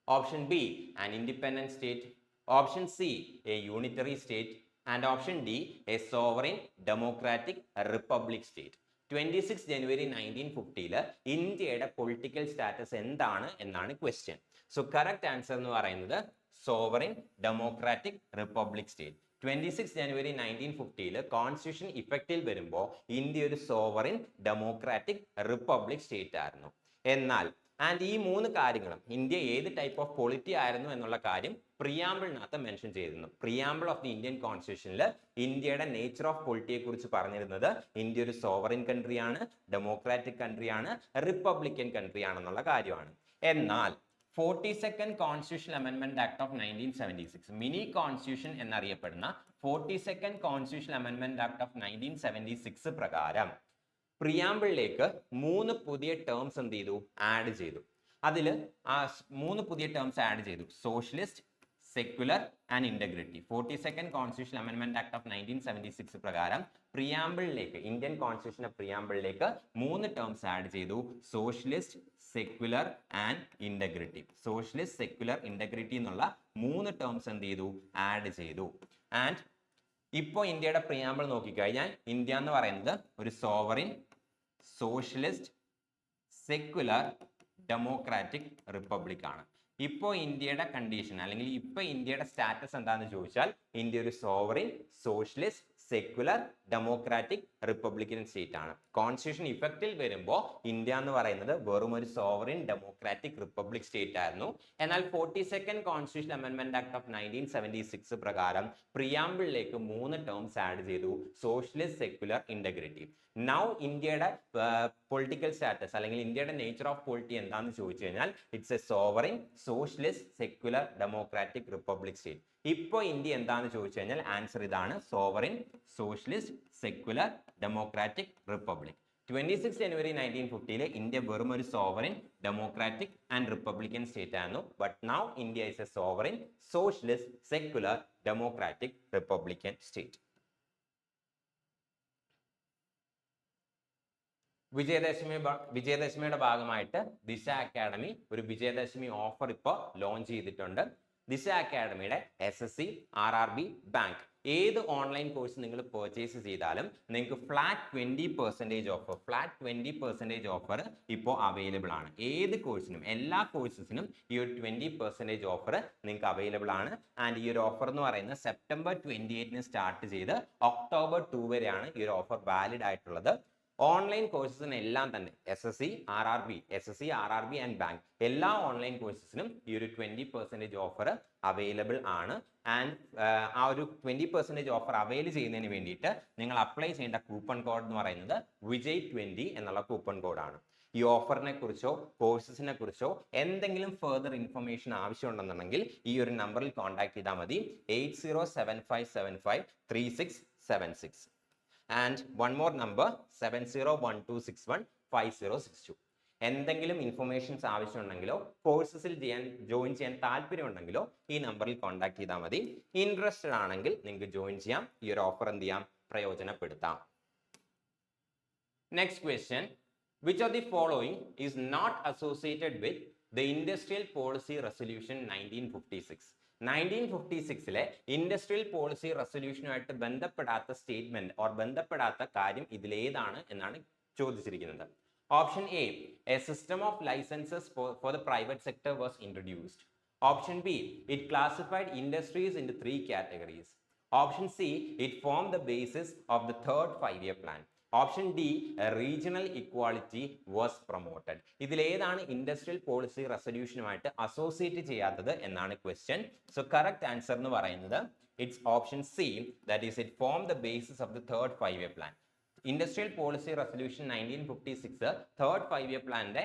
Option B, an independent state. Option C, a unitary state. And option D, a sovereign democratic republic state. 26 ജനുവരി 1950 ഇന്ത്യയുടെ പൊളിറ്റിക്കൽ സ്റ്റാറ്റസ് എന്താണ് എന്നാണ് ക്വസ്റ്റ്യൻ. സോ കറക്റ്റ് ആൻസർ എന്ന് പറയുന്നത് സോവറിൻ ഡെമോക്രാറ്റിക് റിപ്പബ്ലിക് സ്റ്റേറ്റ്. 26 ജനുവരി 1950 കോൺസ്റ്റിറ്റ്യൂഷൻ ഇഫക്റ്റിൽ വരുമ്പോൾ ഇന്ത്യ ഒരു സോവറിൻ ഡെമോക്രാറ്റിക് റിപ്പബ്ലിക് സ്റ്റേറ്റ് ആയിരുന്നു. എന്നാൽ ഈ 3 കാര്യങ്ങളും ഇന്ത്യ ഏത് ടൈപ്പ് ഓഫ് പൊളിറ്റി ആയിരുന്നു എന്നുള്ള കാര്യം പ്രിയാമ്പിളിനകത്ത് മെൻഷൻ ചെയ്തിരുന്നു. പ്രിയാമ്പിൾ ഓഫ് ദി ഇന്ത്യൻ കോൺസ്റ്റിറ്റ്യൂഷനിൽ ഇന്ത്യയുടെ നേച്ചർ ഓഫ് പൊളിറ്റിയെ കുറിച്ച് പറഞ്ഞിരുന്നത് ഇന്ത്യ ഒരു സോവറിൻ കൺട്രിയാണ്, ഡെമോക്രാറ്റിക് കൺട്രിയാണ്, റിപ്പബ്ലിക്കൻ കൺട്രി ആണെന്നുള്ള കാര്യമാണ്. എന്നാൽ 42nd കോൺസ്റ്റിറ്റ്യൂഷൻ അമെൻമെന്റ് ആക്ട് ഓഫ് 1976, മിനി കോൺസ്റ്റിറ്റ്യൂഷൻ എന്നറിയപ്പെടുന്ന 42nd കോൺസ്റ്റിറ്റ്യൂഷൻ അമെൻമെന്റ് ആക്ട് ഓഫ് 1976 പ്രകാരം പ്രിയാമ്പിളിലേക്ക് 3 പുതിയ ടേംസ് എന്ത് ചെയ്തു? ആഡ് ചെയ്തു. അതിൽ 3 പുതിയ ടേംസ് ആഡ് ചെയ്തു: socialist, secular and integrity. 42nd constitution അമെൻമെന്റ് ആക്ട് ഓഫ് 1976 പ്രകാരം പ്രിയാമ്പിളിലേക്ക്, ഇന്ത്യൻ കോൺസ്റ്റിറ്റ്യൂഷന്റെ പ്രിയാമ്പിളിലേക്ക് 3 ടേംസ് ആഡ് ചെയ്തു: socialist, secular and integrity. Socialist, secular, integrity എന്നുള്ള 3 ടേംസ് എന്ത് ചെയ്തു? ആഡ് ചെയ്തു. ആൻഡ് ഇപ്പോൾ ഇന്ത്യയുടെ പ്രിയാമ്പിൾ നോക്കിക്കഴിഞ്ഞാൽ ഇന്ത്യ എന്ന് പറയുന്നത് ഒരു sovereign, socialist, secular, democratic republic ആണ്. ഇപ്പോൾ ഇന്ത്യയുടെ കണ്ടീഷൻ അല്ലെങ്കിൽ ഇപ്പോൾ ഇന്ത്യയുടെ സ്റ്റാറ്റസ് എന്താണെന്ന് ചോദിച്ചാൽ ഇന്ത്യ ഒരു sovereign, socialist, secular, democratic republican state ആണ്. കോൺസ്റ്റിറ്റ്യൂഷൻ ഇഫക്റ്റിൽ വരുമ്പോൾ ഇന്ത്യ എന്ന് പറയുന്നത് വെറും ഒരു സോവറിൻ ഡെമോക്രാറ്റിക് റിപ്പബ്ലിക് സ്റ്റേറ്റ് ആയിരുന്നു. എന്നാൽ 42nd കോൺസ്റ്റിറ്റ്യൂഷൻ അമെൻമെന്റ് ആക്ട് ഓഫ് 1976 പ്രകാരം പ്രിയാമ്പിളിലേക്ക് 3 ടേംസ് ആഡ് ചെയ്തു: സോഷ്യലിസ്റ്റ്, സെക്യുലർ, ഇന്റഗ്രിറ്റി. നൗ ഇന്ത്യയുടെ പൊളിറ്റിക്കൽ സ്റ്റാറ്റസ് അല്ലെങ്കിൽ ഇന്ത്യയുടെ നേച്ചർ ഓഫ് പൊളിറ്റി എന്താണെന്ന് ചോദിച്ചു കഴിഞ്ഞാൽ it's a sovereign, socialist, secular, democratic republic state. ഇപ്പോൾ ഇന്ത്യ എന്താണെന്ന് ചോദിച്ചു കഴിഞ്ഞാൽ ആൻസർ ഇതാണ്: sovereign, socialist, secular, democratic republic. 26 ജനുവരി 1950 ഇന്ത്യ വെറും ഒരു sovereign, democratic and republican state ആയിരുന്നു. But now India is a sovereign, socialist, secular, democratic republican state. വിജയദശമിയുടെ ഭാഗമായിട്ട് ദിശ അക്കാഡമി ഒരു വിജയദശമി ഓഫർ ഇപ്പോൾ ലോഞ്ച് ചെയ്തിട്ടുണ്ട്. ദിശ അക്കാഡമിയുടെ SSC, RRB, ബാങ്ക് ഏത് ഓൺലൈൻ കോഴ്സ് നിങ്ങൾ പർച്ചേസ് ചെയ്താലും നിങ്ങൾക്ക് ഫ്ലാറ്റ് 20% ഓഫർ ഇപ്പോൾ അവൈലബിൾ ആണ്. ഏത് കോഴ്സിനും, എല്ലാ കോഴ്സസിനും ഈ ഒരു 20% ഓഫർ നിങ്ങൾക്ക് അവൈലബിൾ ആണ്. ആൻഡ് ഈ ഒരു ഓഫർ എന്ന് പറയുന്നത് September 28 സ്റ്റാർട്ട് ചെയ്ത് October 2 വരെയാണ് ഈ ഒരു ഓഫർ വാലിഡ് ആയിട്ടുള്ളത്. ഓൺലൈൻ കോഴ്സസിന് എല്ലാം തന്നെ SSC, RRB ആൻഡ് ബാങ്ക് എല്ലാ ഓൺലൈൻ കോഴ്സസിനും ഈ ഒരു 20% ഓഫർ അവൈലബിൾ ആണ്. ആൻഡ് ആ ഒരു 20% ഓഫർ അവൈൽ ചെയ്യുന്നതിന് വേണ്ടിയിട്ട് നിങ്ങൾ അപ്ലൈ ചെയ്യേണ്ട കൂപ്പൺ കോഡ് എന്ന് പറയുന്നത് Vijay20 എന്നുള്ള കൂപ്പൺ കോഡാണ്. ഈ ഓഫറിനെ കുറിച്ചോ കോഴ്സസിനെ കുറിച്ചോ എന്തെങ്കിലും ഫർദർ ഇൻഫർമേഷൻ ആവശ്യമുണ്ടെന്നുണ്ടെങ്കിൽ ഈ ഒരു നമ്പറിൽ കോൺടാക്ട് ചെയ്താൽ മതി. 8075753676 and one more number 7012615062. എന്തെങ്കിലും ഇൻഫർമേഷൻസ് ആവശ്യമുണ്ടെങ്കിലോ കോഴ്സസിൽ ജോയിൻ ചെയ്യാൻ താല്പര്യമുണ്ടെങ്കിലോ ഈ നമ്പറിൽ കോൺടാക്ട് ചെയ്താൽ മതി. ഇൻട്രസ്റ്റഡ് ആണെങ്കിൽ നിങ്ങൾക്ക് ജോയിൻ ചെയ്യാം. ഈ ഒരു ഓഫർ എന്ത് ചെയ്യാം, പ്രയോജനപ്പെടുത്താം. Next question, which of the following is not associated with the Industrial Policy Resolution 1956? 1956 industrial policy റെസൊല്യൂഷനുമായിട്ട് ബന്ധപ്പെടാത്ത സ്റ്റേറ്റ്മെന്റ് ഓർ ബന്ധപ്പെടാത്ത കാര്യം ഇതിലേതാണ് എന്നാണ് ചോദിച്ചിരിക്കുന്നത്. Option A, a system of licences for the private sector was introduced. Option B, it classified industries in 3 categories. Option C, it form the basis of the third 5-year plan. Option D, regional equality was promoted. ഇതിലേതാണ് ഇൻഡസ്ട്രിയൽ പോളിസി റെസൊല്യൂഷനുമായിട്ട് അസോസിയേറ്റ് ചെയ്യാത്തത് എന്നാണ് ക്വസ്റ്റ്യൻ. സോ കറക്റ്റ് ആൻസർ എന്ന് പറയുന്നത് it's option C, that is it form the basis of the third 5-year plan. Industrial policy resolution 1956 third 5-year പ്ലാനിന്റെ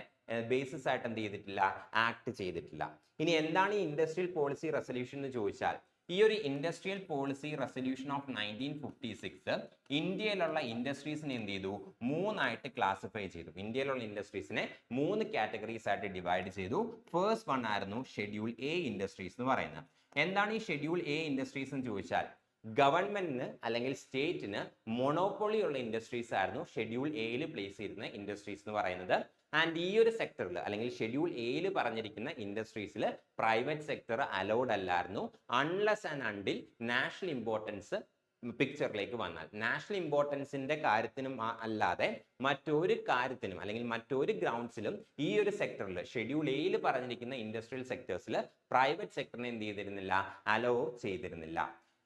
ബേസിസ് ആയിട്ട് എന്ത് ചെയ്തിട്ടില്ല, ആക്ട് ചെയ്തിട്ടില്ല. ഇനി എന്താണ് ഈ ഇൻഡസ്ട്രിയൽ പോളിസി റെസൊല്യൂഷൻ എന്ന് ചോദിച്ചാൽ, ഈ ഒരു ഇൻഡസ്ട്രിയൽ പോളിസി റെസൊല്യൂഷൻ ഓഫ് 1956 ഇന്ത്യയിലുള്ള ഇൻഡസ്ട്രീസിനെ എന്ത് ചെയ്തു, 3 ക്ലാസിഫൈ ചെയ്തു. ഇന്ത്യയിലുള്ള ഇൻഡസ്ട്രീസിനെ 3 കാറ്റഗറീസ് ആയിട്ട് ഡിവൈഡ് ചെയ്തു. ഫസ്റ്റ് വൺ ആയിരുന്നു ഷെഡ്യൂൾ എ ഇൻഡസ്ട്രീസ് എന്ന് പറയുന്നത്. എന്താണ് ഈ ഷെഡ്യൂൾ എ ഇൻഡസ്ട്രീസ് എന്ന് ചോദിച്ചാൽ, ഗവൺമെന്റിന് അല്ലെങ്കിൽ സ്റ്റേറ്റിന് മൊണോപ്പൊളി ഉള്ള ഇൻഡസ്ട്രീസ് ആയിരുന്നു ഷെഡ്യൂൾ എയിൽ പ്ലേസ് ചെയ്തിരുന്ന ഇൻഡസ്ട്രീസ് എന്ന് പറയുന്നത്. ആൻഡ് ഈ ഒരു സെക്ടറിൽ അല്ലെങ്കിൽ ഷെഡ്യൂൾ എയിൽ പറഞ്ഞിരിക്കുന്ന ഇൻഡസ്ട്രീസിൽ പ്രൈവറ്റ് സെക്ടർ അലൗഡ് അല്ലായിരുന്നു, unless and until national importance പിക്ചറിലേക്ക് വന്നാൽ. നാഷണൽ ഇമ്പോർട്ടൻസിന്റെ കാര്യത്തിനും അല്ലാതെ മറ്റൊരു കാര്യത്തിനും അല്ലെങ്കിൽ മറ്റൊരു ഗ്രൗണ്ട്സിലും ഈ ഒരു സെക്ടറിൽ ഷെഡ്യൂൾ എയിൽ പറഞ്ഞിരിക്കുന്ന ഇൻഡസ്ട്രിയൽ സെക്ടേഴ്സിൽ പ്രൈവറ്റ് സെക്ടറിനെ എന്ത് ചെയ്തിരുന്നില്ല, അലോ ചെയ്തിരുന്നില്ല.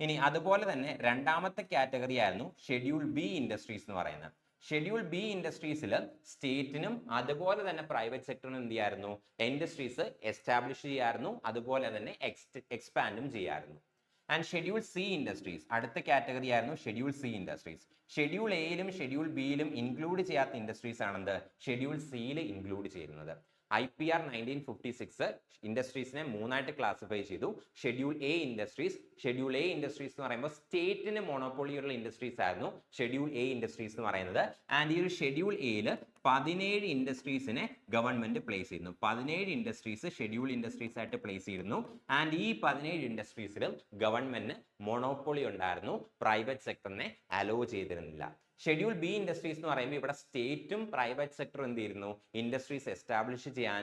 ഇനി അതുപോലെ തന്നെ രണ്ടാമത്തെ കാറ്റഗറി ആയിരുന്നു ഷെഡ്യൂൾ ബി ഇൻഡസ്ട്രീസ് എന്ന് പറയുന്നത്. ഷെഡ്യൂൾ ബി ഇൻഡസ്ട്രീസിൽ സ്റ്റേറ്റിനും അതുപോലെ തന്നെ പ്രൈവറ്റ് സെക്ടറിനും എന്ത് ചെയ്യായിരുന്നു, ഇൻഡസ്ട്രീസ് എസ്റ്റാബ്ലിഷ് ചെയ്യായിരുന്നു, അതുപോലെ തന്നെ എക്സ്പാൻഡും ചെയ്യായിരുന്നു. ആൻഡ് ഷെഡ്യൂൾ സി ഇൻഡസ്ട്രീസ് അടുത്ത കാറ്റഗറി ആയിരുന്നു ഷെഡ്യൂൾ സി ഇൻഡസ്ട്രീസ്. ഷെഡ്യൂൾ എയിലും ഷെഡ്യൂൾ ബിയിലും ഇൻക്ലൂഡ് ചെയ്യാത്ത ഇൻഡസ്ട്രീസ് ആണെന്ത്, ഷെഡ്യൂൾ സിയിൽ ഇൻക്ലൂഡ് ചെയ്യുന്നത്. IPR 1956 ഇൻഡസ്ട്രീസിനെ 3 ക്ലാസിഫൈ ചെയ്തു. ഷെഡ്യൂൾ എ ഇൻഡസ്ട്രീസ് എന്ന് പറയുമ്പോൾ സ്റ്റേറ്റിന് മോണോപ്പൊളിയുള്ള ഇൻഡസ്ട്രീസ് ആയിരുന്നു ഷെഡ്യൂൾ എ ഇൻഡസ്ട്രീസ് എന്ന് പറയുന്നത്. ആൻഡ് ഈ ഒരു ഷെഡ്യൂൾ എയിൽ 17 ഇൻഡസ്ട്രീസിനെ ഗവൺമെന്റ് പ്ലേസ് ചെയ്യുന്നു. 17 ഇൻഡസ്ട്രീസ് ഷെഡ്യൂൾ ഇൻഡസ്ട്രീസ് ആയിട്ട് പ്ലേസ് ചെയ്യുന്നു. ആൻഡ് ഈ 17 ഇൻഡസ്ട്രീസിലും ഗവൺമെന്റിന് മോണോപ്പൊളി ഉണ്ടായിരുന്നു, പ്രൈവറ്റ് സെക്ടറിനെ അലോ ചെയ്തിരുന്നില്ല. ഷെഡ്യൂൾ ബി ഇൻഡസ്ട്രീസ് എന്ന് പറയുമ്പോൾ ഇവിടെ സ്റ്റേറ്റും പ്രൈവറ്റ് സെക്ടറും എന്ത് ചെയ്യുന്നു, ഇൻഡസ്ട്രീസ് എസ്റ്റാബ്ലിഷ് ചെയ്യാൻ.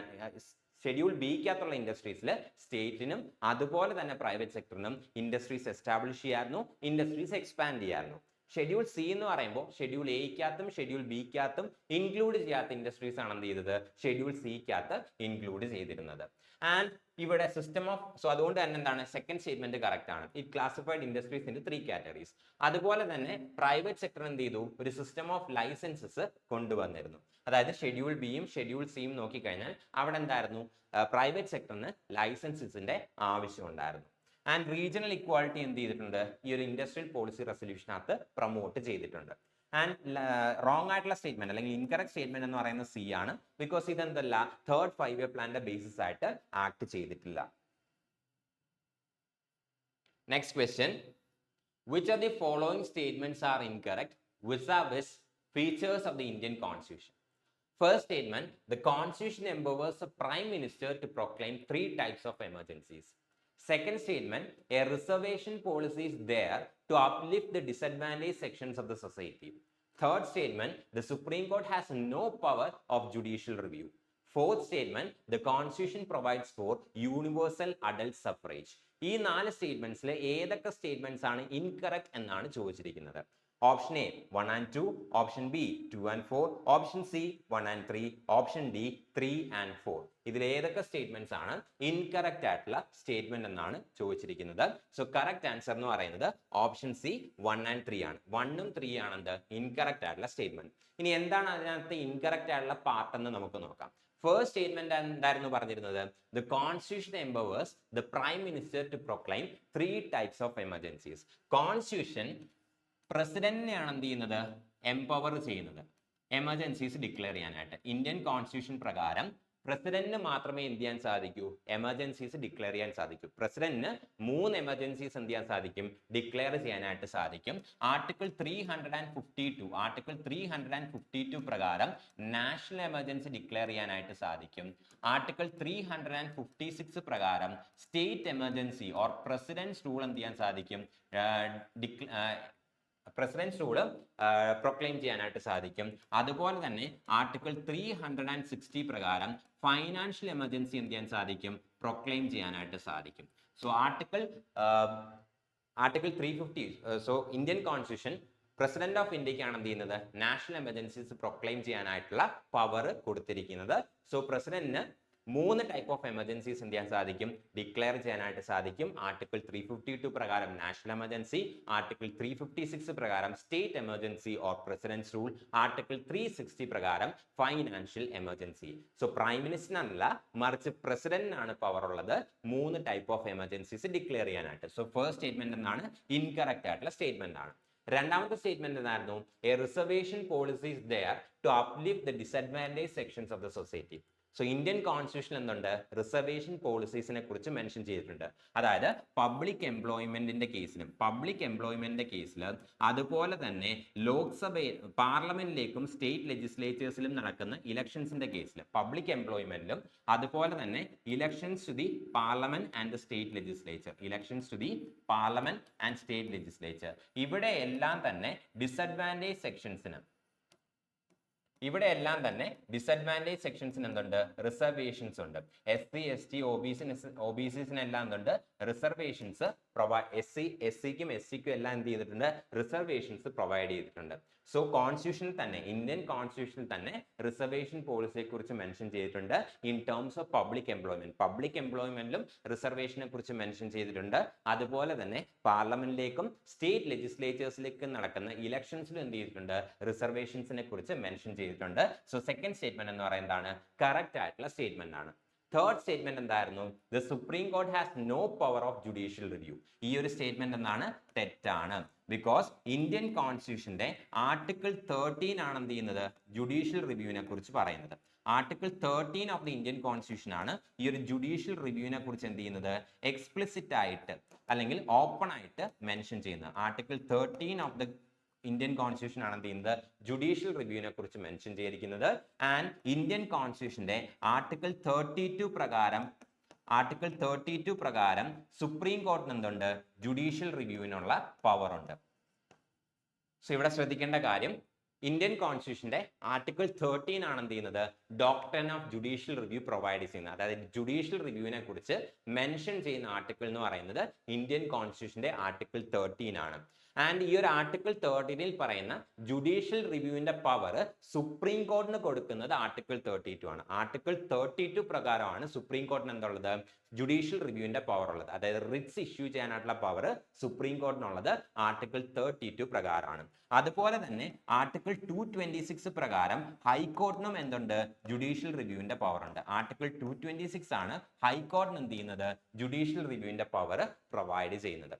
ഷെഡ്യൂൾ ബിക്കകത്തുള്ള ഇൻഡസ്ട്രീസിൽ സ്റ്റേറ്റിനും അതുപോലെ തന്നെ പ്രൈവറ്റ് സെക്ടറിനും ഇൻഡസ്ട്രീസ് എസ്റ്റാബ്ലിഷ് ചെയ്യായിരുന്നു, ഇൻഡസ്ട്രീസ് എക്സ്പാൻഡ് ചെയ്യായിരുന്നു. ഷെഡ്യൂൾ സി എന്ന് പറയുമ്പോൾ ഷെഡ്യൂൾ എക്കകത്തും ഷെഡ്യൂൾ ബിക്കകത്തും ഇൻക്ലൂഡ് ചെയ്യാത്ത ഇൻഡസ്ട്രീസ് ആണ് എന്ത് ചെയ്തത്, ഷെഡ്യൂൾ സിക്കകത്ത് ഇൻക്ലൂഡ് ചെയ്തിരുന്നത്. ആൻഡ് ഇവിടെ സിസ്റ്റം ഓഫ്, സോ അതുകൊണ്ട് തന്നെ എന്താണ് സെക്കൻഡ് സ്റ്റേറ്റ്മെന്റ് കറക്റ്റ് ആണ്. It classified industries in 3 categories. അതുപോലെ തന്നെ പ്രൈവറ്റ് സെക്ടർ എന്ത് ചെയ്തു, ഒരു സിസ്റ്റം ഓഫ് ലൈസൻസസ് കൊണ്ടുവന്നിരുന്നു. അതായത് ഷെഡ്യൂൾ ബിയും ഷെഡ്യൂൾ സിയും നോക്കിക്കഴിഞ്ഞാൽ അവിടെ എന്തായിരുന്നു, പ്രൈവറ്റ് സെക്ടറിന് ലൈസൻസസിന്റെ ആവശ്യം ഉണ്ടായിരുന്നു. ആൻഡ് റീജിയണൽ ഇക്വാളിറ്റി എന്ത് ചെയ്തിട്ടുണ്ട്, ഈ ഒരു ഇൻഡസ്ട്രിയൽ പോളിസി റെസൊല്യൂഷനകത്ത് പ്രൊമോട്ട് ചെയ്തിട്ടുണ്ട്. ആൻഡ് റോങ് ആയിട്ടുള്ള സ്റ്റേറ്റ്മെന്റ് അല്ലെങ്കിൽ ഇൻകറക്റ്റ് സ്റ്റേറ്റ്മെന്റ് എന്ന് പറയുന്നത് സി ആണ്. ബിക്കോസ് ഇതെന്തല്ല, തേർഡ് 5-year പ്ലാന്റെ ബേസിസ് ആയിട്ട് ആക്ട് ചെയ്തിട്ടില്ല. Next question, which of the following statements are incorrect vis-a-vis features of the Indian Constitution? First statement, the Constitution empowers the Prime Minister to proclaim 3 types of emergencies. Second statement, a reservation policy is there to uplift the disadvantaged sections of the society. Third statement, the Supreme Court has no power of judicial review. Fourth statement the constitution provides for universal adult suffrage. ഈ 4 സ്റ്റേറ്റ്മെന്റ്സിൽ ഏതൊക്കെ സ്റ്റേറ്റ്മെന്റ്സ് ആണ് ഇൻകറക്റ്റ് എന്നാണ് ചോദിച്ചിരിക്കുന്നത്. Option A 1 and 2, option B 2 and 4, option C 1 and 3, option D 3 and 4. ഇതിൽ ഏതൊക്കെ സ്റ്റേറ്റ്മെന്റ്സ് ആണ് ഇൻകറക്റ്റ് ആയിട്ടുള്ള സ്റ്റേറ്റ്മെന്റ് എന്നാണ് ചോദിച്ചിരിക്കുന്നത്. സോ കറക്റ്റ് ആൻസർ എന്ന് പറയുന്നത് ഓപ്ഷൻ സി 1 and 3 ആണ്. 1 ഉം 3 ആണ് എന്ത് ഇൻകറക്റ്റ് ആയിട്ടുള്ള സ്റ്റേറ്റ്മെന്റ്. ഇനി എന്താണ് അതിനകത്ത് ഇൻകറക്റ്റ് ആയിട്ടുള്ള പാർട്ട് എന്ന് നമുക്ക് നോക്കാം. ഫസ്റ്റ് സ്റ്റേറ്റ്മെന്റ് എന്തായിരുന്നു പറഞ്ഞിരുന്നത്? The Constitution empowers the Prime Minister to proclaim 3 types of emergencies. Constitution പ്രസിഡന്റിനെയാണ് എന്ത് ചെയ്യുന്നത്? എംപവർ ചെയ്യുന്നത് എമർജൻസീസ് ഡിക്ലെയർ ചെയ്യാനായിട്ട്. ഇന്ത്യൻ കോൺസ്റ്റിറ്റ്യൂഷൻ പ്രകാരം പ്രസിഡന്റിന് മാത്രമേ എന്ത് ചെയ്യാൻ സാധിക്കൂ? എമർജൻസീസ് ഡിക്ലെയർ ചെയ്യാൻ സാധിക്കൂ. പ്രസിഡന്റിന് 3 എമർജൻസീസ് എന്ത് ചെയ്യാൻ സാധിക്കും? ഡിക്ലെയർ ചെയ്യാനായിട്ട് സാധിക്കും. ആർട്ടിക്കിൾ 352 പ്രകാരം നാഷണൽ എമർജൻസി ഡിക്ലെയർ ചെയ്യാനായിട്ട് സാധിക്കും. ആർട്ടിക്കിൾ 356 പ്രകാരം state emergency or president's rule എന്ത് ചെയ്യാൻ സാധിക്കും? പ്രസിഡൻസ് റൂള് പ്രൊക്ലെയിം ചെയ്യാനായിട്ട് സാധിക്കും. അതുപോലെ തന്നെ ആർട്ടിക്കിൾ 360 പ്രകാരം ഫൈനാൻഷ്യൽ എമർജൻസി എന്ത് ചെയ്യാൻ സാധിക്കും? പ്രൊക്ലെയിം ചെയ്യാനായിട്ട് സാധിക്കും. So article 350 so Indian constitution president of ഇന്ത്യക്കാണ് എന്ത് ചെയ്യുന്നത്? നാഷണൽ എമർജൻസീസ് പ്രൊക്ലെയിം ചെയ്യാനായിട്ടുള്ള പവർ കൊടുത്തിരിക്കുന്നത്. സോ പ്രസിഡന്റിന് 3 ടൈപ്പ് ഓഫ് എമർജൻസീസ് എന്ത് ചെയ്യാൻ സാധിക്കും? ഡിക്ലെയർ ചെയ്യാനായിട്ട് സാധിക്കും. ആർട്ടിക്കിൾ 352 പ്രകാരം നാഷണൽ എമർജൻസി, ആർട്ടിക്കിൾ 356 പ്രകാരം state emergency or president's rule, article 360 പ്രകാരം ഫൈനാൻഷ്യൽ എമർജൻസി. സോ പ്രൈം മിനിസ്റ്ററിനല്ല, മറിച്ച് പ്രസിഡന്റിനാണ് പവർ ഉള്ളത് 3 ടൈപ്പ് ഓഫ് എമർജൻസീസ് ഡിക്ലെയർ ചെയ്യാനായിട്ട്. സോ ഫസ്റ്റ് സ്റ്റേറ്റ്മെന്റ് എന്നാണ് ഇൻകറക്റ്റ് ആയിട്ടുള്ള സ്റ്റേറ്റ്മെന്റ് ആണ്. രണ്ടാമത്തെ സ്റ്റേറ്റ്മെന്റ് എന്തായിരുന്നു? A reservation policy is there to uplift the disadvantage sections of the society. So Indian constitution എന്തുണ്ട്? റിസർവേഷൻ പോളിസീസിനെ കുറിച്ച് മെൻഷൻ ചെയ്തിട്ടുണ്ട്. അതായത് പബ്ലിക് എംപ്ലോയ്മെന്റിന്റെ കേസിൽ അതുപോലെ തന്നെ പാർലമെന്റിലേക്കും സ്റ്റേറ്റ് ലെജിസ്ലേച്ചേഴ്സിലും നടക്കുന്ന ഇലക്ഷൻസിന്റെ കേസിൽ പബ്ലിക് എംപ്ലോയ്മെന്റിലും അതുപോലെ തന്നെ elections to the parliament and state legislature ഇവിടെ എല്ലാം തന്നെ ഡിസഡ്വാൻറ്റേജ് സെക്ഷൻസിന് എന്തുണ്ട്? റിസർവേഷൻസ് ഉണ്ട്. SC, ST, OBCസിനെല്ലാം എന്തുണ്ട്? റിസർവേഷൻസ് SCക്കും SCക്കും എല്ലാം എന്ത് ചെയ്തിട്ടുണ്ട്? റിസർവേഷൻസ് പ്രൊവൈഡ് ചെയ്തിട്ടുണ്ട്. സോ ഇന്ത്യൻ കോൺസ്റ്റിറ്റ്യൂഷനിൽ തന്നെ റിസർവേഷൻ പോളിസിയെ കുറിച്ച് മെൻഷൻ ചെയ്തിട്ടുണ്ട്. ഇൻ ടേംസ് ഓഫ് പബ്ലിക് എംപ്ലോയ്മെന്റിലും റിസർവേഷനെ കുറിച്ച് മെൻഷൻ ചെയ്തിട്ടുണ്ട്. അതുപോലെ തന്നെ പാർലമെന്റിലേക്കും സ്റ്റേറ്റ് ലെജിസ്ലേച്ചേഴ്സിലേക്കും നടക്കുന്ന ഇലക്ഷൻസിലും എന്ത് ചെയ്തിട്ടുണ്ട്? റിസർവേഷൻസിനെ കുറിച്ച് മെൻഷൻ ചെയ്തിട്ടുണ്ട്. സോ സെക്കൻഡ് സ്റ്റേറ്റ്മെന്റ് എന്ന് പറയുന്നതാണ് കറക്റ്റ് ആയിട്ടുള്ള സ്റ്റേറ്റ്മെന്റ് ആണ്. തേർഡ് സ്റ്റേറ്റ്മെന്റ് എന്തായിരുന്നു? The supreme court has no power of judicial review. ഈ ഒരു സ്റ്റേറ്റ്മെന്റ് എന്താണ്? തെറ്റാണ്. ബിക്കോസ് ഇന്ത്യൻ കോൺസ്റ്റിറ്റ്യൂഷന്റെ ആർട്ടിക്കിൾ 13 ആണ് എന്ത് ചെയ്യുന്നത്? ജുഡീഷ്യൽ റിവ്യൂവിനെ കുറിച്ച് പറയുന്നത്. Article 13 of the Indian constitution ആണ് ഈ ഒരു ജുഡീഷ്യൽ റിവ്യൂവിനെ കുറിച്ച് എന്ത് ചെയ്യുന്നത്? എക്സ്പ്ലിസിറ്റ് ആയിട്ട് അല്ലെങ്കിൽ ഓപ്പൺ ആയിട്ട് മെൻഷൻ ചെയ്യുന്നത്. Article 13 of the Indian constitution ആണ് എന്ത് ചെയ്യുന്നത്? ജുഡീഷ്യൽ റിവ്യൂവിനെ കുറിച്ച് മെൻഷൻ ചെയ്തിരിക്കുന്നത്. ആൻഡ് ഇന്ത്യൻ കോൺസ്റ്റിറ്റ്യൂഷന്റെ ആർട്ടിക്കിൾ 32 പ്രകാരം സുപ്രീം കോർട്ടിന് എന്തുണ്ട്? ജുഡീഷ്യൽ റിവ്യൂവിനുള്ള പവർ ഉണ്ട്. സോ ഇവിടെ ശ്രദ്ധിക്കേണ്ട കാര്യം, ഇന്ത്യൻ കോൺസ്റ്റിറ്റ്യൂഷന്റെ ആർട്ടിക്കിൾ 13 ആണ് എന്ത് ചെയ്യുന്നത്? Doctrine of judicial review provide ചെയ്യുന്നത്. അതായത് ജുഡീഷ്യൽ റിവ്യൂവിനെ കുറിച്ച് മെൻഷൻ ചെയ്യുന്ന ആർട്ടിക്കിൾ എന്ന് പറയുന്നത് ഇന്ത്യൻ കോൺസ്റ്റിറ്റ്യൂഷന്റെ ആർട്ടിക്കിൾ 13 ആണ്. ആൻഡ് ഈ ഒരു ആർട്ടിക്കിൾ 13 പറയുന്ന ജുഡീഷ്യൽ റിവ്യൂവിന്റെ പവർ സുപ്രീം കോർട്ടിന് കൊടുക്കുന്നത് ആർട്ടിക്കിൾ 32 ആണ്. ആർട്ടിക്കിൾ 32 പ്രകാരമാണ് സുപ്രീം കോർട്ടിന് എന്തുള്ളത്? ജുഡീഷ്യൽ റിവ്യൂവിന്റെ പവർ ഉള്ളത്. അതായത് റിറ്റ്സ് ഇഷ്യൂ ചെയ്യാനായിട്ടുള്ള പവർ സുപ്രീം കോർട്ടിനുള്ളത് ആർട്ടിക്കിൾ 32 പ്രകാരമാണ്. അതുപോലെ തന്നെ ആർട്ടിക്കിൾ 226 പ്രകാരം ഹൈക്കോർട്ടിനും എന്തുണ്ട്? ജുഡീഷ്യൽ റിവ്യൂവിന്റെ പവർ ഉണ്ട്. ആർട്ടിക്കിൾ 226 ആണ് ഹൈക്കോർട്ടിന് എന്ത് ചെയ്യുന്നത്? ജുഡീഷ്യൽ റിവ്യൂവിന്റെ പവർ പ്രൊവൈഡ് ചെയ്യുന്നത്.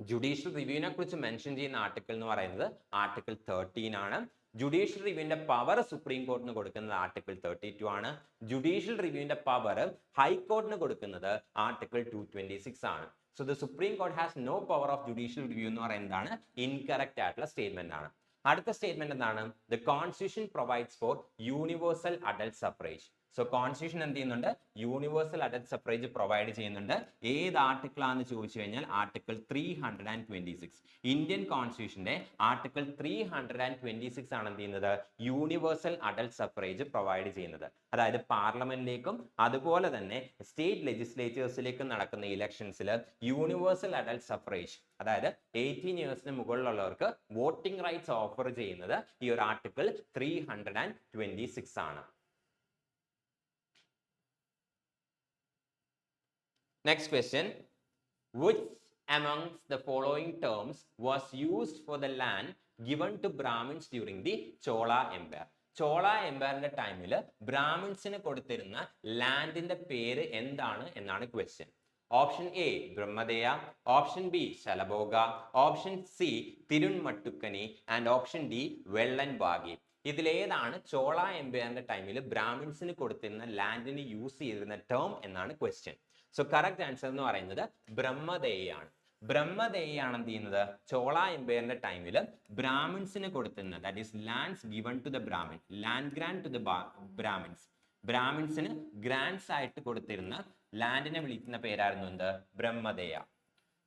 ജുഡീഷ്യൽ റിവ്യൂവിനെ കുറിച്ച് മെൻഷൻ ചെയ്യുന്ന ആർട്ടിക്കിൾ എന്ന് പറയുന്നത് ആർട്ടിക്കിൾ 13 ആണ്. ജുഡീഷ്യൽ റിവ്യൂവിന്റെ പവർ സുപ്രീം കോർട്ടിന് കൊടുക്കുന്നത് ആർട്ടിക്കിൾ 32 ആണ്. ജുഡീഷ്യൽ റിവ്യൂവിന്റെ പവർ ഹൈക്കോർട്ടിന് കൊടുക്കുന്നത് ആർട്ടിക്കിൾ 226 ആണ്. So the supreme court has no power of judicial review എന്ന് പറയുന്നതാണ് ഇൻകറക്റ്റ് ആയിട്ടുള്ള സ്റ്റേറ്റ്മെന്റ് ആണ്. അടുത്ത സ്റ്റേറ്റ്മെന്റ് എന്താണ്? The constitution provides for universal adult suffrage. So constitution എന്ത് ചെയ്യുന്നുണ്ട്? യൂണിവേഴ്സൽ അഡൽട്ട് സഫറേജ് പ്രൊവൈഡ് ചെയ്യുന്നുണ്ട്. ഏത് ആർട്ടിക്കിൾ ആണെന്ന് ചോദിച്ചു കഴിഞ്ഞാൽ ആർട്ടിക്കിൾ 326. ഇന്ത്യൻ കോൺസ്റ്റിറ്റ്യൂഷന്റെ ആർട്ടിക്കിൾ 326 ആണ് എന്ത് ചെയ്യുന്നത്? യൂണിവേഴ്സൽ അഡൽട്ട് സഫറേജ് പ്രൊവൈഡ് ചെയ്യുന്നത്. അതായത് പാർലമെന്റിലേക്കും അതുപോലെ തന്നെ സ്റ്റേറ്റ് ലെജിസ്ലേച്ചേഴ്സിലേക്കും നടക്കുന്ന ഇലക്ഷൻസിൽ യൂണിവേഴ്സൽ അഡൽട്ട് സഫറേജ്, അതായത് 18 ഇയേഴ്സിന് മുകളിലുള്ളവർക്ക് വോട്ടിംഗ് റൈറ്റ്സ് ഓഫർ ചെയ്യുന്നത് ഈ ഒരു ആർട്ടിക്കിൾ 326 ആണ്. Next question. Which amongst the following terms was used for the land given to Brahmins during the Chola Empire? Chola എംപയറിന്റെ ടൈമിൽ ബ്രാഹ്മിൻസിന് കൊടുത്തിരുന്ന ലാൻഡിന്റെ പേര് എന്താണ് എന്നാണ് question. Option A Brahmadeya, option B Shalabhoga, option C Tirunamattukkani and option D Vellanvagai. ഇതിലേതാണ് ചോള എംപയറിന്റെ ടൈമിൽ ബ്രാഹ്മിൻസിന് കൊടുത്തിരുന്ന ലാൻഡിന് യൂസ് ചെയ്തിരുന്ന ടേം എന്നാണ് ക്വസ്റ്റ്യൻ. സോ കറക്റ്റ് ആൻസർ എന്ന് പറയുന്നത് ബ്രഹ്മദേയാണ്. ബ്രഹ്മദേയാണ് എന്ത് ചെയ്യുന്നത്? ചോള എംപയറിന്റെ ടൈമിൽ ബ്രാഹ്മിൻസിന് കൊടുത്തിരുന്ന, that is lands given to the Brahmin, land grant to the Brahmins, ബ്രാഹ്മിൻസിന് ഗ്രാൻഡ്സ് ആയിട്ട് കൊടുത്തിരുന്ന ലാൻഡിനെ വിളിക്കുന്ന പേരായിരുന്നു എന്ത്? Brahmadeya.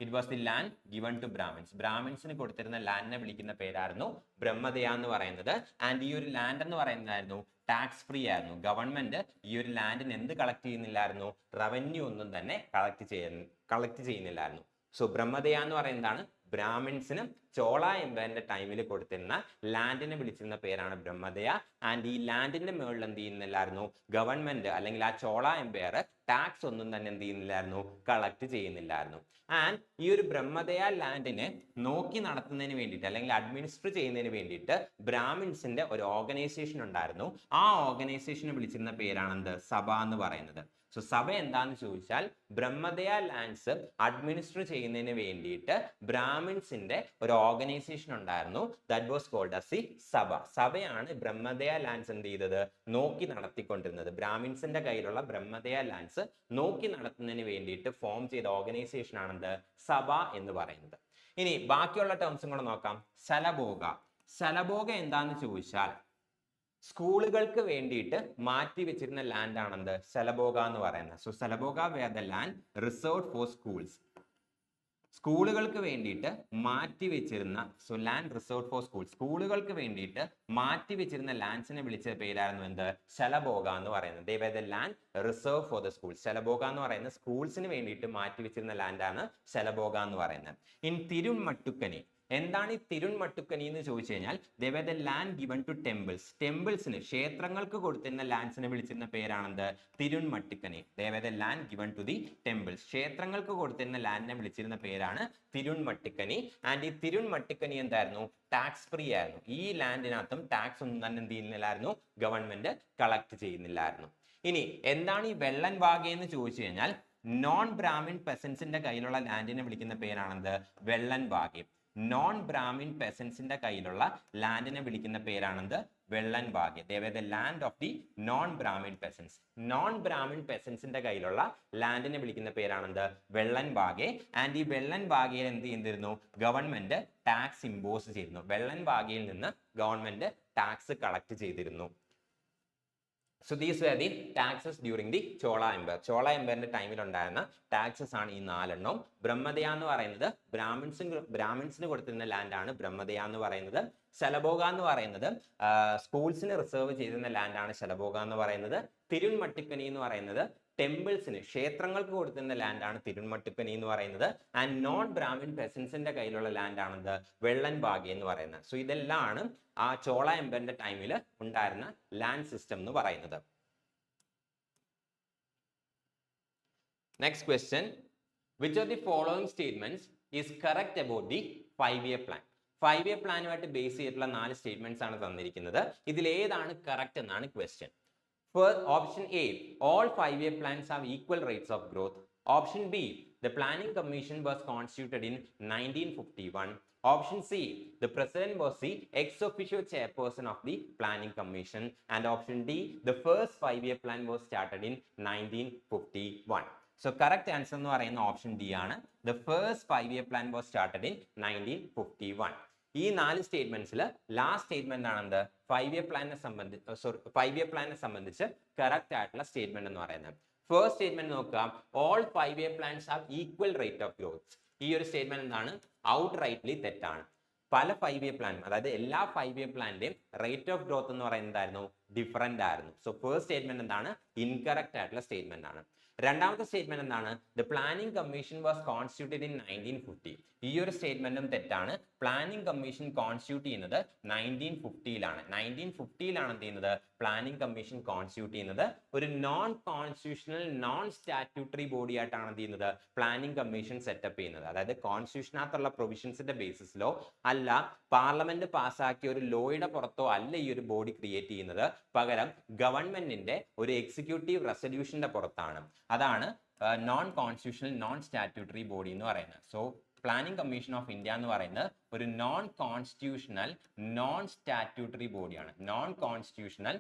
It was the land given to Brahmins. ബ്രാഹ്മിൻസിന് കൊടുത്തിരുന്ന ലാൻഡിനെ വിളിക്കുന്ന പേരായിരുന്നു ബ്രഹ്മദേയ എന്ന് പറയുന്നത്. ആൻഡ് ഈ ഒരു ലാൻഡ് എന്ന് പറയുന്നതായിരുന്നു ടാക്സ് ഫ്രീ ആയിരുന്നു. ഗവൺമെന്റ് ഈ ഒരു ലാൻഡിന് എന്ത് കളക്ട് ചെയ്യുന്നില്ലായിരുന്നു? റവന്യൂ ഒന്നും തന്നെ കളക്ട് ചെയ്യുന്നില്ലായിരുന്നു. സോ ബ്രഹ്മദേയ എന്ന് പറയുന്നതാണ് ബ്രാഹ്മിൻസിന് ചോള എംപയറിന്റെ ടൈമിൽ കൊടുത്തിരുന്ന ലാൻഡിനെ വിളിച്ചിരുന്ന പേരാണ് ബ്രഹ്മദേയ. ആൻഡ് ഈ ലാൻഡിന്റെ മുകളിൽ എന്ത് ചെയ്യുന്നില്ലായിരുന്നു? ഗവൺമെന്റ് അല്ലെങ്കിൽ ആ ചോള എംപയർ ടാക്സ് ഒന്നും തന്നെ എന്ത് ചെയ്യുന്നില്ലായിരുന്നു? കളക്ട് ചെയ്യുന്നില്ലായിരുന്നു. ആൻഡ് ഈ ഒരു ബ്രഹ്മദേയ ലാൻഡിനെ നോക്കി നടത്തുന്നതിന് വേണ്ടിയിട്ട് അല്ലെങ്കിൽ അഡ്മിനിസ്റ്റർ ചെയ്യുന്നതിന് വേണ്ടിയിട്ട് ബ്രാഹ്മിൻസിന്റെ ഒരു ഓർഗനൈസേഷൻ ഉണ്ടായിരുന്നു. ആ ഓർഗനൈസേഷനെ വിളിച്ചിരുന്ന പേരാണ് എന്ത്? സഭ എന്ന് പറയുന്നത്. സോ സഭ എന്താന്ന് ചോദിച്ചാൽ ബ്രഹ്മദേയ ലാൻഡ്സ് അഡ്മിനിസ്റ്റർ ചെയ്യുന്നതിന് വേണ്ടിയിട്ട് ബ്രാഹ്മിൻസിന്റെ ഒരു ഓർഗനൈസേഷൻ ഉണ്ടായിരുന്നു. That was called as the sabha. സഭയാണ് ബ്രഹ്മദേയ ലാൻഡ്സ് എന്ത് ചെയ്തത്? നോക്കി നടത്തിക്കൊണ്ടിരുന്നത്. ബ്രാഹ്മിൻസിന്റെ കയ്യിലുള്ള ബ്രഹ്മദേയ ലാൻഡ്സ് നോക്കി നടത്തുന്നതിന് വേണ്ടിയിട്ട് ഫോം ചെയ്ത ഓർഗനൈസേഷൻ ആണെന്ത്? സഭ എന്ന് പറയുന്നത്. ഇനി ബാക്കിയുള്ള ടേംസും കൂടെ നോക്കാം. ശലഭോഗ. ശലഭോഗ എന്താന്ന് ചോദിച്ചാൽ സ്കൂളുകൾക്ക് വേണ്ടിയിട്ട് മാറ്റി വെച്ചിരുന്ന ലാൻഡ് ആണെന്ത്? ശലഭോഗ എന്ന് പറയുന്നത്. So Shalabhoga were the land reserved for schools. സ്കൂളുകൾക്ക് വേണ്ടിയിട്ട് മാറ്റി വെച്ചിരുന്ന, so land reserved for schools, സ്കൂളുകൾക്ക് വേണ്ടിയിട്ട് മാറ്റി വെച്ചിരുന്ന ലാൻഡ്സിനെ വിളിച്ച പേരായിരുന്നു എന്ത്? ശലഭോഗ എന്ന് പറയുന്നത്. They were the land reserve for the schools. Shalabhoga എന്ന് പറയുന്നത് സ്കൂൾസിന് വേണ്ടിയിട്ട് മാറ്റി വെച്ചിരുന്ന ലാൻഡാണ് ശലഭോഗ എന്ന് പറയുന്നത്. ഇൻ തിരുൺമട്ടുക്കനി. എന്താണ് ഈ തിരുൺമട്ടുക്കനി എന്ന് ചോദിച്ചു കഴിഞ്ഞാൽ they were the land given to temples. ടെമ്പിൾസിന്, ക്ഷേത്രങ്ങൾക്ക് കൊടുത്തിരുന്ന ലാൻഡ്സിനെ വിളിച്ചിരുന്ന പേരാണെന്ത്? Tirunamattukkani. They were the land given to the temples. ക്ഷേത്രങ്ങൾക്ക് കൊടുത്തിരുന്ന ലാൻഡിനെ വിളിച്ചിരുന്ന പേരാണ് തിരുൺമട്ടുക്കനി. ആൻഡ് ഈ തിരുൺമട്ടുക്കനി എന്തായിരുന്നു? ടാക്സ് ഫ്രീ ആയിരുന്നു. ഈ ലാൻഡിനകത്തും ടാക്സ് ഒന്നും തന്നെ എന്ത് ചെയ്യുന്നില്ലായിരുന്നു? Government collect ചെയ്യുന്നില്ലായിരുന്നു. ഇനി എന്താണ് ഈ വെള്ളൻവാഗ എന്ന് ചോദിച്ചു കഴിഞ്ഞാൽ നോൺ ബ്രാഹ്മിൻ പെസൻസിന്റെ കയ്യിലുള്ള ലാൻഡിനെ വിളിക്കുന്ന പേരാണെന്ത്? വെള്ളൻവാഗ. നോൺ ബ്രാഹ്മിൻ പെസൻസിന്റെ കയ്യിലുള്ള ലാൻഡിനെ വിളിക്കുന്ന പേരാണെന്ത്? Vellanvagai. They were the land of the non Brahmin peasants. Non Brahmin പെസൻസിന്റെ കയ്യിലുള്ള ലാൻഡിനെ വിളിക്കുന്ന പേരാണെന്ത്? വെള്ളൻവാഗ. ആൻഡ് ഈ വെള്ളൻവാഗയിൽ എന്ത് ചെയ്തിരുന്നു? ഗവൺമെന്റ് ടാക്സ് ഇമ്പോസ് ചെയ്തിരുന്നു. വെള്ളൻവാഗയിൽ നിന്ന് ഗവൺമെന്റ് ടാക്സ് കളക്ട് ചെയ്തിരുന്നു. So these were the taxes during the Chola Empire. Chola എംപയറിന്റെ ടൈമിൽ ഉണ്ടായിരുന്ന ടാക്സസ് ആണ് ഈ 4 ബ്രഹ്മദേയ എന്ന് പറയുന്നത് ബ്രാഹ്മിൻസിന് കൊടുത്തിരുന്ന ലാൻഡ് ആണ് ബ്രഹ്മദേയ എന്ന് പറയുന്നത്. ശലഭോഗ എന്ന് പറയുന്നത് സ്കൂൾസിന് റിസർവ് ചെയ്തിരുന്ന ലാൻഡ് ആണ് ശലഭോഗ എന്ന് പറയുന്നത്. തിരുൺമട്ടുക്കനി എന്ന് പറയുന്നത് ടെമ്പിൾസിന്, ക്ഷേത്രങ്ങൾക്ക് കൊടുത്തിരുന്ന ലാൻഡ് ആണ് തിരുൺമട്ടുക്കനി എന്ന് പറയുന്നത്. ആൻഡ് നോൺ ബ്രാഹ്മിൻ പെസൻസിന്റെ കയ്യിലുള്ള ലാൻഡ് ആണെന്ത്? വെള്ളൻവാഗ എന്ന് പറയുന്നത്. സോ ഇതെല്ലാം ആ ചോള എംപയറിന്റെ ടൈമിൽ ഉണ്ടായിരുന്ന ലാൻഡ് സിസ്റ്റം എന്ന് പറയുന്നത്. Next question. Which of the following statements is correct about the 5-year plan? 5-year പ്ലാനുമായിട്ട് ബേസ് ചെയ്തിട്ടുള്ള 4 സ്റ്റേറ്റ്മെന്റ്സ് ആണ് തന്നിരിക്കുന്നത്. ഇതിൽ ഏതാണ് കറക്റ്റ് എന്നാണ് question. Option A, all 5-year plans have equal rates of growth. Option B, the Planning Commission was constituted in 1951. Option C, the President was the ex-officio chairperson of the Planning Commission. And option D, the first 5-year plan was started in 1951. So correct answer എന്ന് പറയുന്ന option D ആണ്. The first 5-year plan was started in 1951. ഈ 4 സ്റ്റേറ്റ്മെന്റ്സിൽ ലാസ്റ്റ് സ്റ്റേറ്റ്മെന്റ് ആണ് എന്ത് 5-year പ്ലാനിനെ സംബന്ധിച്ച് കറക്റ്റ് ആയിട്ടുള്ള സ്റ്റേറ്റ്മെന്റ് എന്ന് പറയുന്നത്. ഫസ്റ്റ് സ്റ്റേറ്റ്മെന്റ് നോക്കുക, all 5-year plans have equal rate of growth. ഈ ഒരു സ്റ്റേറ്റ്മെന്റ് എന്താണ്? ഔട്ട് റൈറ്റ്ലി തെറ്റാണ്. പല 5-year പ്ലാനും, അതായത് എല്ലാ 5-year പ്ലാന്റെയും റേറ്റ് ഓഫ് ഗ്രോത്ത് എന്ന് പറയുന്നതായിരുന്നു ഡിഫറെന്റ് ആയിരുന്നു. സോ ഫസ്റ്റ് സ്റ്റേറ്റ്മെന്റ് എന്താണ്? ഇൻകറക്റ്റ് ആയിട്ടുള്ള സ്റ്റേറ്റ്മെന്റ് ആണ്. രണ്ടാമത്തെ സ്റ്റേറ്റ്മെന്റ് എന്താണ്? The planning commission was constituted in 1950. ഈ ഒരു സ്റ്റേറ്റ്മെന്റും തെറ്റാണ്. പ്ലാനിംഗ് കമ്മീഷൻ കോൺസ്റ്റിറ്റ്യൂട്ട് ചെയ്യുന്നത് 1950ലാണ്. 1950ലാണ് എന്ത് ചെയ്യുന്നത്? പ്ലാനിംഗ് കമ്മീഷൻ കോൺസ്റ്റിറ്റ്യൂട്ട് ചെയ്യുന്നത്. ഒരു non constitutional non statutory body ആയിട്ടാണ് എന്ത് ചെയ്യുന്നത്? പ്ലാനിംഗ് കമ്മീഷൻ സെറ്റപ്പ് ചെയ്യുന്നത്. അതായത് കോൺസ്റ്റിറ്റ്യൂഷനകത്തുള്ള പ്രൊവിഷൻസിന്റെ ബേസിസിലോ അല്ല പാർലമെന്റ് പാസ്സാക്കിയ ഒരു ലോയുടെ പുറത്തോ അല്ല ഈ ഒരു ബോഡി ക്രിയേറ്റ് ചെയ്യുന്നത്. പകരം ഗവൺമെന്റിന്റെ ഒരു എക്സിക്യൂട്ടീവ് റെസൊല്യൂഷന്റെ പുറത്താണ്. അതാണ് non constitutional non statutory body എന്ന് പറയുന്നത്. So planning commission of India എന്ന് പറയുന്നത് ഒരു നോൺ കോൺസ്റ്റിറ്റ്യൂഷണൽ നോൺ സ്റ്റാറ്റ്യൂട്ടറി ബോഡിയാണ്. നോൺ കോൺസ്റ്റിറ്റ്യൂഷണൽ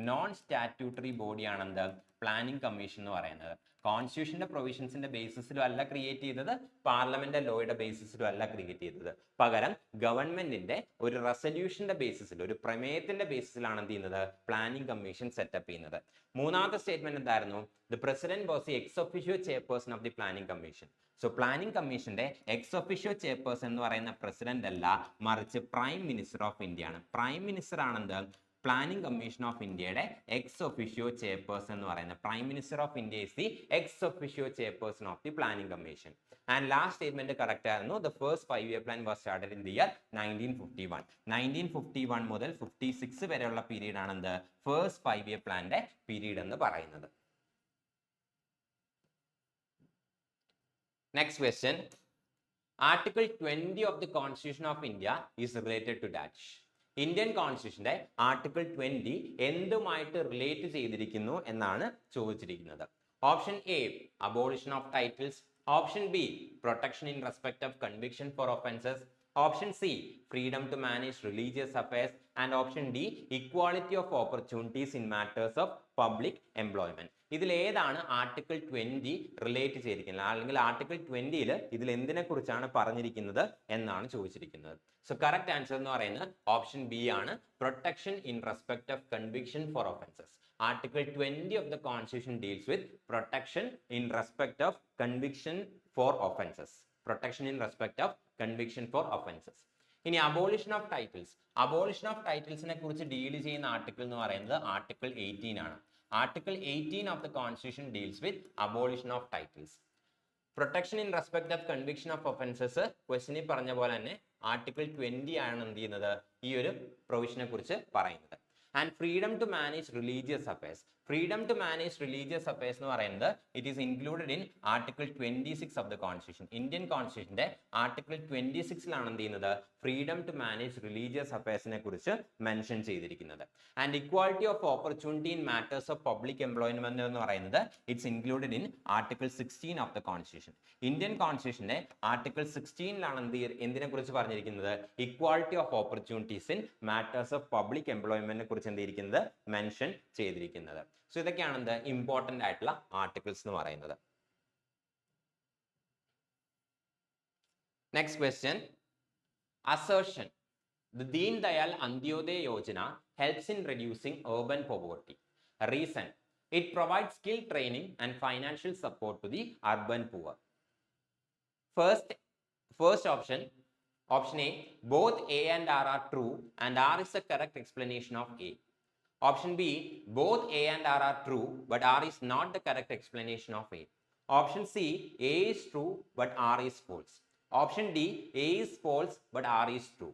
നോൺ സ്റ്റാറ്റ്യൂട്ടറി ബോഡിയാണ് എന്ത്? പ്ലാനിംഗ് കമ്മീഷൻ എന്ന് പറയുന്നത്. കോൺസ്റ്റിറ്റ്യൂഷന്റെ പ്രൊവിഷൻസിന്റെ ബേസിസിലും അല്ല ക്രിയേറ്റ് ചെയ്തത്, പാർലമെന്റ് ലോയുടെ ബേസിസിലും അല്ല ക്രിയേറ്റ് ചെയ്തത്. പകരം ഗവൺമെന്റിന്റെ ഒരു റെസൊല്യൂഷന്റെ ബേസിസിൽ, ഒരു പ്രമേയത്തിന്റെ ബേസിസിലാണ് എന്ത് ചെയ്യുന്നത്? പ്ലാനിംഗ് കമ്മീഷൻ സെറ്റപ്പ് ചെയ്യുന്നത്. മൂന്നാമത്തെ സ്റ്റേറ്റ്മെന്റ് എന്തായിരുന്നു? The president was the ex officio chairperson of the planning commission. So planning കമ്മീഷന്റെ എക്സ് ഒഫീഷ്യോ ചെയർപേഴ്സൺ എന്ന് പറയുന്ന പ്രസിഡന്റ് അല്ല, മറിച്ച് പ്രൈം മിനിസ്റ്റർ ഓഫ് ഇന്ത്യ ആണ്. പ്രൈം മിനിസ്റ്റർ ആണെന്ത്? പ്ലാനിംഗ് കമ്മീഷൻ ഓഫ് ഇന്ത്യയുടെ എക്സ് ഒഫീഷ്യോ ചെയർപേഴ്സൺ എന്ന് പറയുന്നത്. Prime minister of India is the ex officio chairperson of the planning commission. And last statement correct ആയിരുന്നു. The first 5-year plan was started in the year 1951. 1951 മുതൽ 56 വരെയുള്ള പീരീഡ് ആണ് എന്ത്? ഫസ്റ്റ് 5-year പ്ലാന്റെ പീരീഡ് എന്ന് പറയുന്നത്. Next question. Article 20 of the Constitution of India is related to dash. Indian കോൺസ്റ്റിറ്റ്യൂഷന്റെ ആർട്ടിക്കിൾ 20 എന്തുമായിട്ട് റിലേറ്റ് ചെയ്തിരിക്കുന്നു എന്നാണ് ചോദിച്ചിരിക്കുന്നത്. Option A abolition of titles, option B protection in respect of conviction for offences, option C freedom to manage religious affairs and option D equality of opportunities in matters of public employment. ഇതിൽ ഏതാണ് ആർട്ടിക്കിൾ 20 റിലേറ്റ് ചെയ്തിരിക്കുന്നത്, അല്ലെങ്കിൽ ആർട്ടിക്കിൾ 20ൽ ഇതിൽ എന്തിനെ കുറിച്ചാണ് പറഞ്ഞിരിക്കുന്നത് എന്നാണ് ചോദിച്ചിരിക്കുന്നത്. സോ കറക്റ്റ് ആൻസർ എന്ന് പറയുന്നത് ഓപ്ഷൻ ബി ആണ്, protection in respect of conviction for offences. Article 20 of the constitution deals with protection in respect of conviction for offences. Protection in respect of conviction for offences. ഇനി abolition of titles. Abolition of ടൈറ്റിൽസിനെ കുറിച്ച് ഡീൽ ചെയ്യുന്ന ആർട്ടിക്കിൾ എന്ന് പറയുന്നത് ആർട്ടിക്കിൾ 18 ആണ്. Article 18 of the Constitution deals with abolition of titles. Protection in respect of conviction of offenses ക്വസ്റ്റ്യനിൽ പറഞ്ഞ പോലെ തന്നെ ആർട്ടിക്കിൾ 20 ആണ് എന്ത് ചെയ്യുന്നത്? ഈ ഒരു പ്രൊവിഷനെ കുറിച്ച് പറയുന്നത്. And freedom to manage religious affairs. Freedom to manage religious affairs എന്ന് പറയുന്നത് it is included in article 26 of the constitution. Indian കോൺസ്റ്റിറ്റ്യൂഷന്റെ ആർട്ടിക്കിൾ 26ലാണ് എന്ത് ചെയ്യുന്നത്? ഫ്രീഡം ടു മാനേജ് റിലീജിയസ് അഫയേഴ്സിനെ കുറിച്ച് മെൻഷൻ ചെയ്തിരിക്കുന്നത്. And equality of opportunity in matters of public employment എന്ന് പറയുന്നത് it's included in article 16 of the constitution. Indian കോൺസ്റ്റിറ്റ്യൂഷന്റെ ആർട്ടിക്കിൾ 16ലാണ് എന്തിനെ കുറിച്ച് പറഞ്ഞിരിക്കുന്നത്? Equality of opportunities in matters of public എംപ്ലോയ്മെന്റിനെ കുറിച്ച് എന്തിരിക്കുന്നത്? മെൻഷൻ ചെയ്തിരിക്കുന്നത്. സോ ഇതൊക്കെയാണ് എന്ത് ഇമ്പോർട്ടന്റ് ആയിട്ടുള്ള ആർട്ടിക്കിൾസ് എന്ന് പറയുന്നത്. Next question. Assertion. The Deen Dayal Antyodaya Yojana helps in reducing urban poverty. Reason. It provides skill training and financial support to the urban poor. First option. Option A. Both A and R are true and R is the correct explanation of A. Option B. Both A and R are true but R is not the correct explanation of A. Option C. A is true but R is false. Option D A is false but R is true.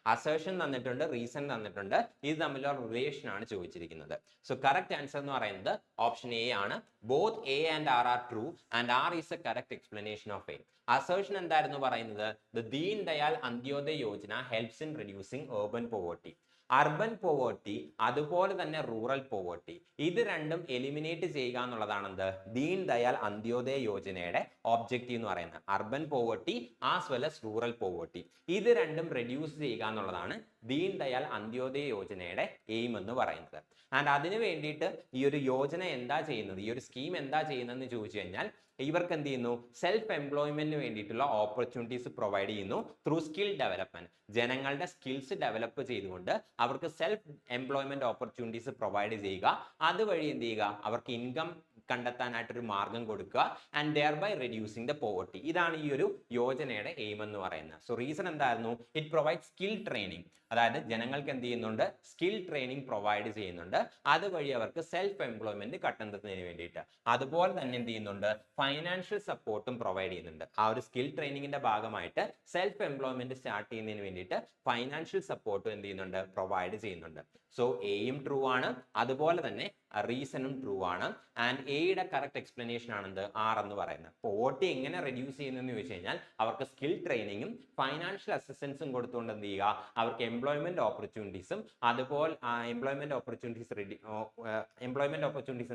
Assertion തന്നിട്ടുണ്ട്, റീസൺ തന്നിട്ടുണ്ട്, ഇത് തമ്മിലുള്ള റിലേഷൻ ആണ് ചോദിച്ചിരിക്കുന്നത്. സോ കറക്റ്റ് ആൻസർ എന്ന് പറയുന്നത് ഓപ്ഷൻ എ ആണ്. Both A and R are true and R is a correct explanation of A. Assertion എന്തായിരുന്നു പറയുന്നത്? The Deen Dayal Antyodaya Yojana helps in reducing urban poverty. Urban poverty അതുപോലെ തന്നെ റൂറൽ പോവേർട്ടി, ഇത് രണ്ടും എലിമിനേറ്റ് ചെയ്യുക എന്നുള്ളതാണ് എന്ത് ദീൻ ദയാൽ അന്ത്യോദയ യോജനയുടെ ഒബ്ജക്റ്റീവ് എന്ന് പറയുന്നത്. Urban poverty as well as rural poverty, ഇത് രണ്ടും റെഡ്യൂസ് ചെയ്യുക എന്നുള്ളതാണ് ദീൻ ദയാൽ അന്ത്യോദയ യോജനയുടെ എയിം എന്ന് പറയുന്നത്. ആൻഡ് അതിന് വേണ്ടിയിട്ട് ഈ ഒരു യോജന എന്താ ചെയ്യുന്നത്, ഈ ഒരു സ്കീം എന്താ ചെയ്യുന്നതെന്ന് ചോദിച്ചു കഴിഞ്ഞാൽ ഇവർക്ക് എന്ത് ചെയ്യുന്നു, സെൽഫ് എംപ്ലോയ്മെന്റിന് വേണ്ടിയിട്ടുള്ള ഓപ്പർച്യൂണിറ്റീസ് പ്രൊവൈഡ് ചെയ്യുന്നു ത്രൂ സ്കിൽ ഡെവലപ്മെന്റ്. ജനങ്ങളുടെ സ്കിൽസ് ഡെവലപ്പ് ചെയ്തുകൊണ്ട് അവർക്ക് സെൽഫ് എംപ്ലോയ്മെന്റ് ഓപ്പർച്യൂണിറ്റീസ് പ്രൊവൈഡ് ചെയ്യുക, അതുവഴി എന്ത് ചെയ്യുക, അവർക്ക് ഇൻകം കണ്ടെത്താനായിട്ടൊരു മാർഗം കൊടുക്കുക, and thereby reducing the poverty. ഇതാണ് ഈ ഒരു യോജനയുടെ എയിം എന്ന് പറയുന്നത്. സോ റീസൺ എന്തായിരുന്നു, ഇറ്റ് പ്രൊവൈഡ് സ്കിൽ ട്രെയിനിങ്, അതായത് ജനങ്ങൾക്ക് എന്ത് ചെയ്യുന്നുണ്ട്, സ്കിൽ ട്രെയിനിങ് പ്രൊവൈഡ് ചെയ്യുന്നുണ്ട്, അതുവഴി അവർക്ക് സെൽഫ് എംപ്ലോയ്മെന്റ് കണ്ടെത്തുന്നതിന് വേണ്ടിയിട്ട്. അതുപോലെ തന്നെ എന്ത് ചെയ്യുന്നുണ്ട്, ഫൈനാൻഷ്യൽ സപ്പോർട്ടും പ്രൊവൈഡ് ചെയ്യുന്നുണ്ട്. ആ ഒരു സ്കിൽ ട്രെയിനിങ്ങിന്റെ ഭാഗമായിട്ട് സെൽഫ് എംപ്ലോയ്മെന്റ് സ്റ്റാർട്ട് ചെയ്യുന്നതിന് വേണ്ടിയിട്ട് ഫൈനാൻഷ്യൽ സപ്പോർട്ടും എന്ത് ചെയ്യുന്നുണ്ട്, പ്രൊവൈഡ് ചെയ്യുന്നുണ്ട്. സോ എയും ട്രൂ ആണ്, അതുപോലെ തന്നെ റീസണും ട്രൂ ആണ്. ആൻഡ് എയുടെ കറക്റ്റ് എക്സ്പ്ലനേഷൻ ആണെന്ത്, ആർ എന്ന് പറയുന്നത്. പോവർട്ടി എങ്ങനെ റെഡ്യൂസ് ചെയ്യുന്നതെന്ന് ചോദിച്ചു കഴിഞ്ഞാൽ അവർക്ക് സ്കിൽ ട്രെയിനിങ്ങും ഫൈനാൻഷ്യൽ അസിസ്റ്റൻസും കൊടുത്തുകൊണ്ട് എന്ത് ചെയ്യുക, അവർക്ക് എംപ്ലോയ്മെന്റ് ഓപ്പർച്യൂണിറ്റീസും അതുപോലെ എംപ്ലോയ്മെന്റ് ഓപ്പർച്യൂണിറ്റീസ്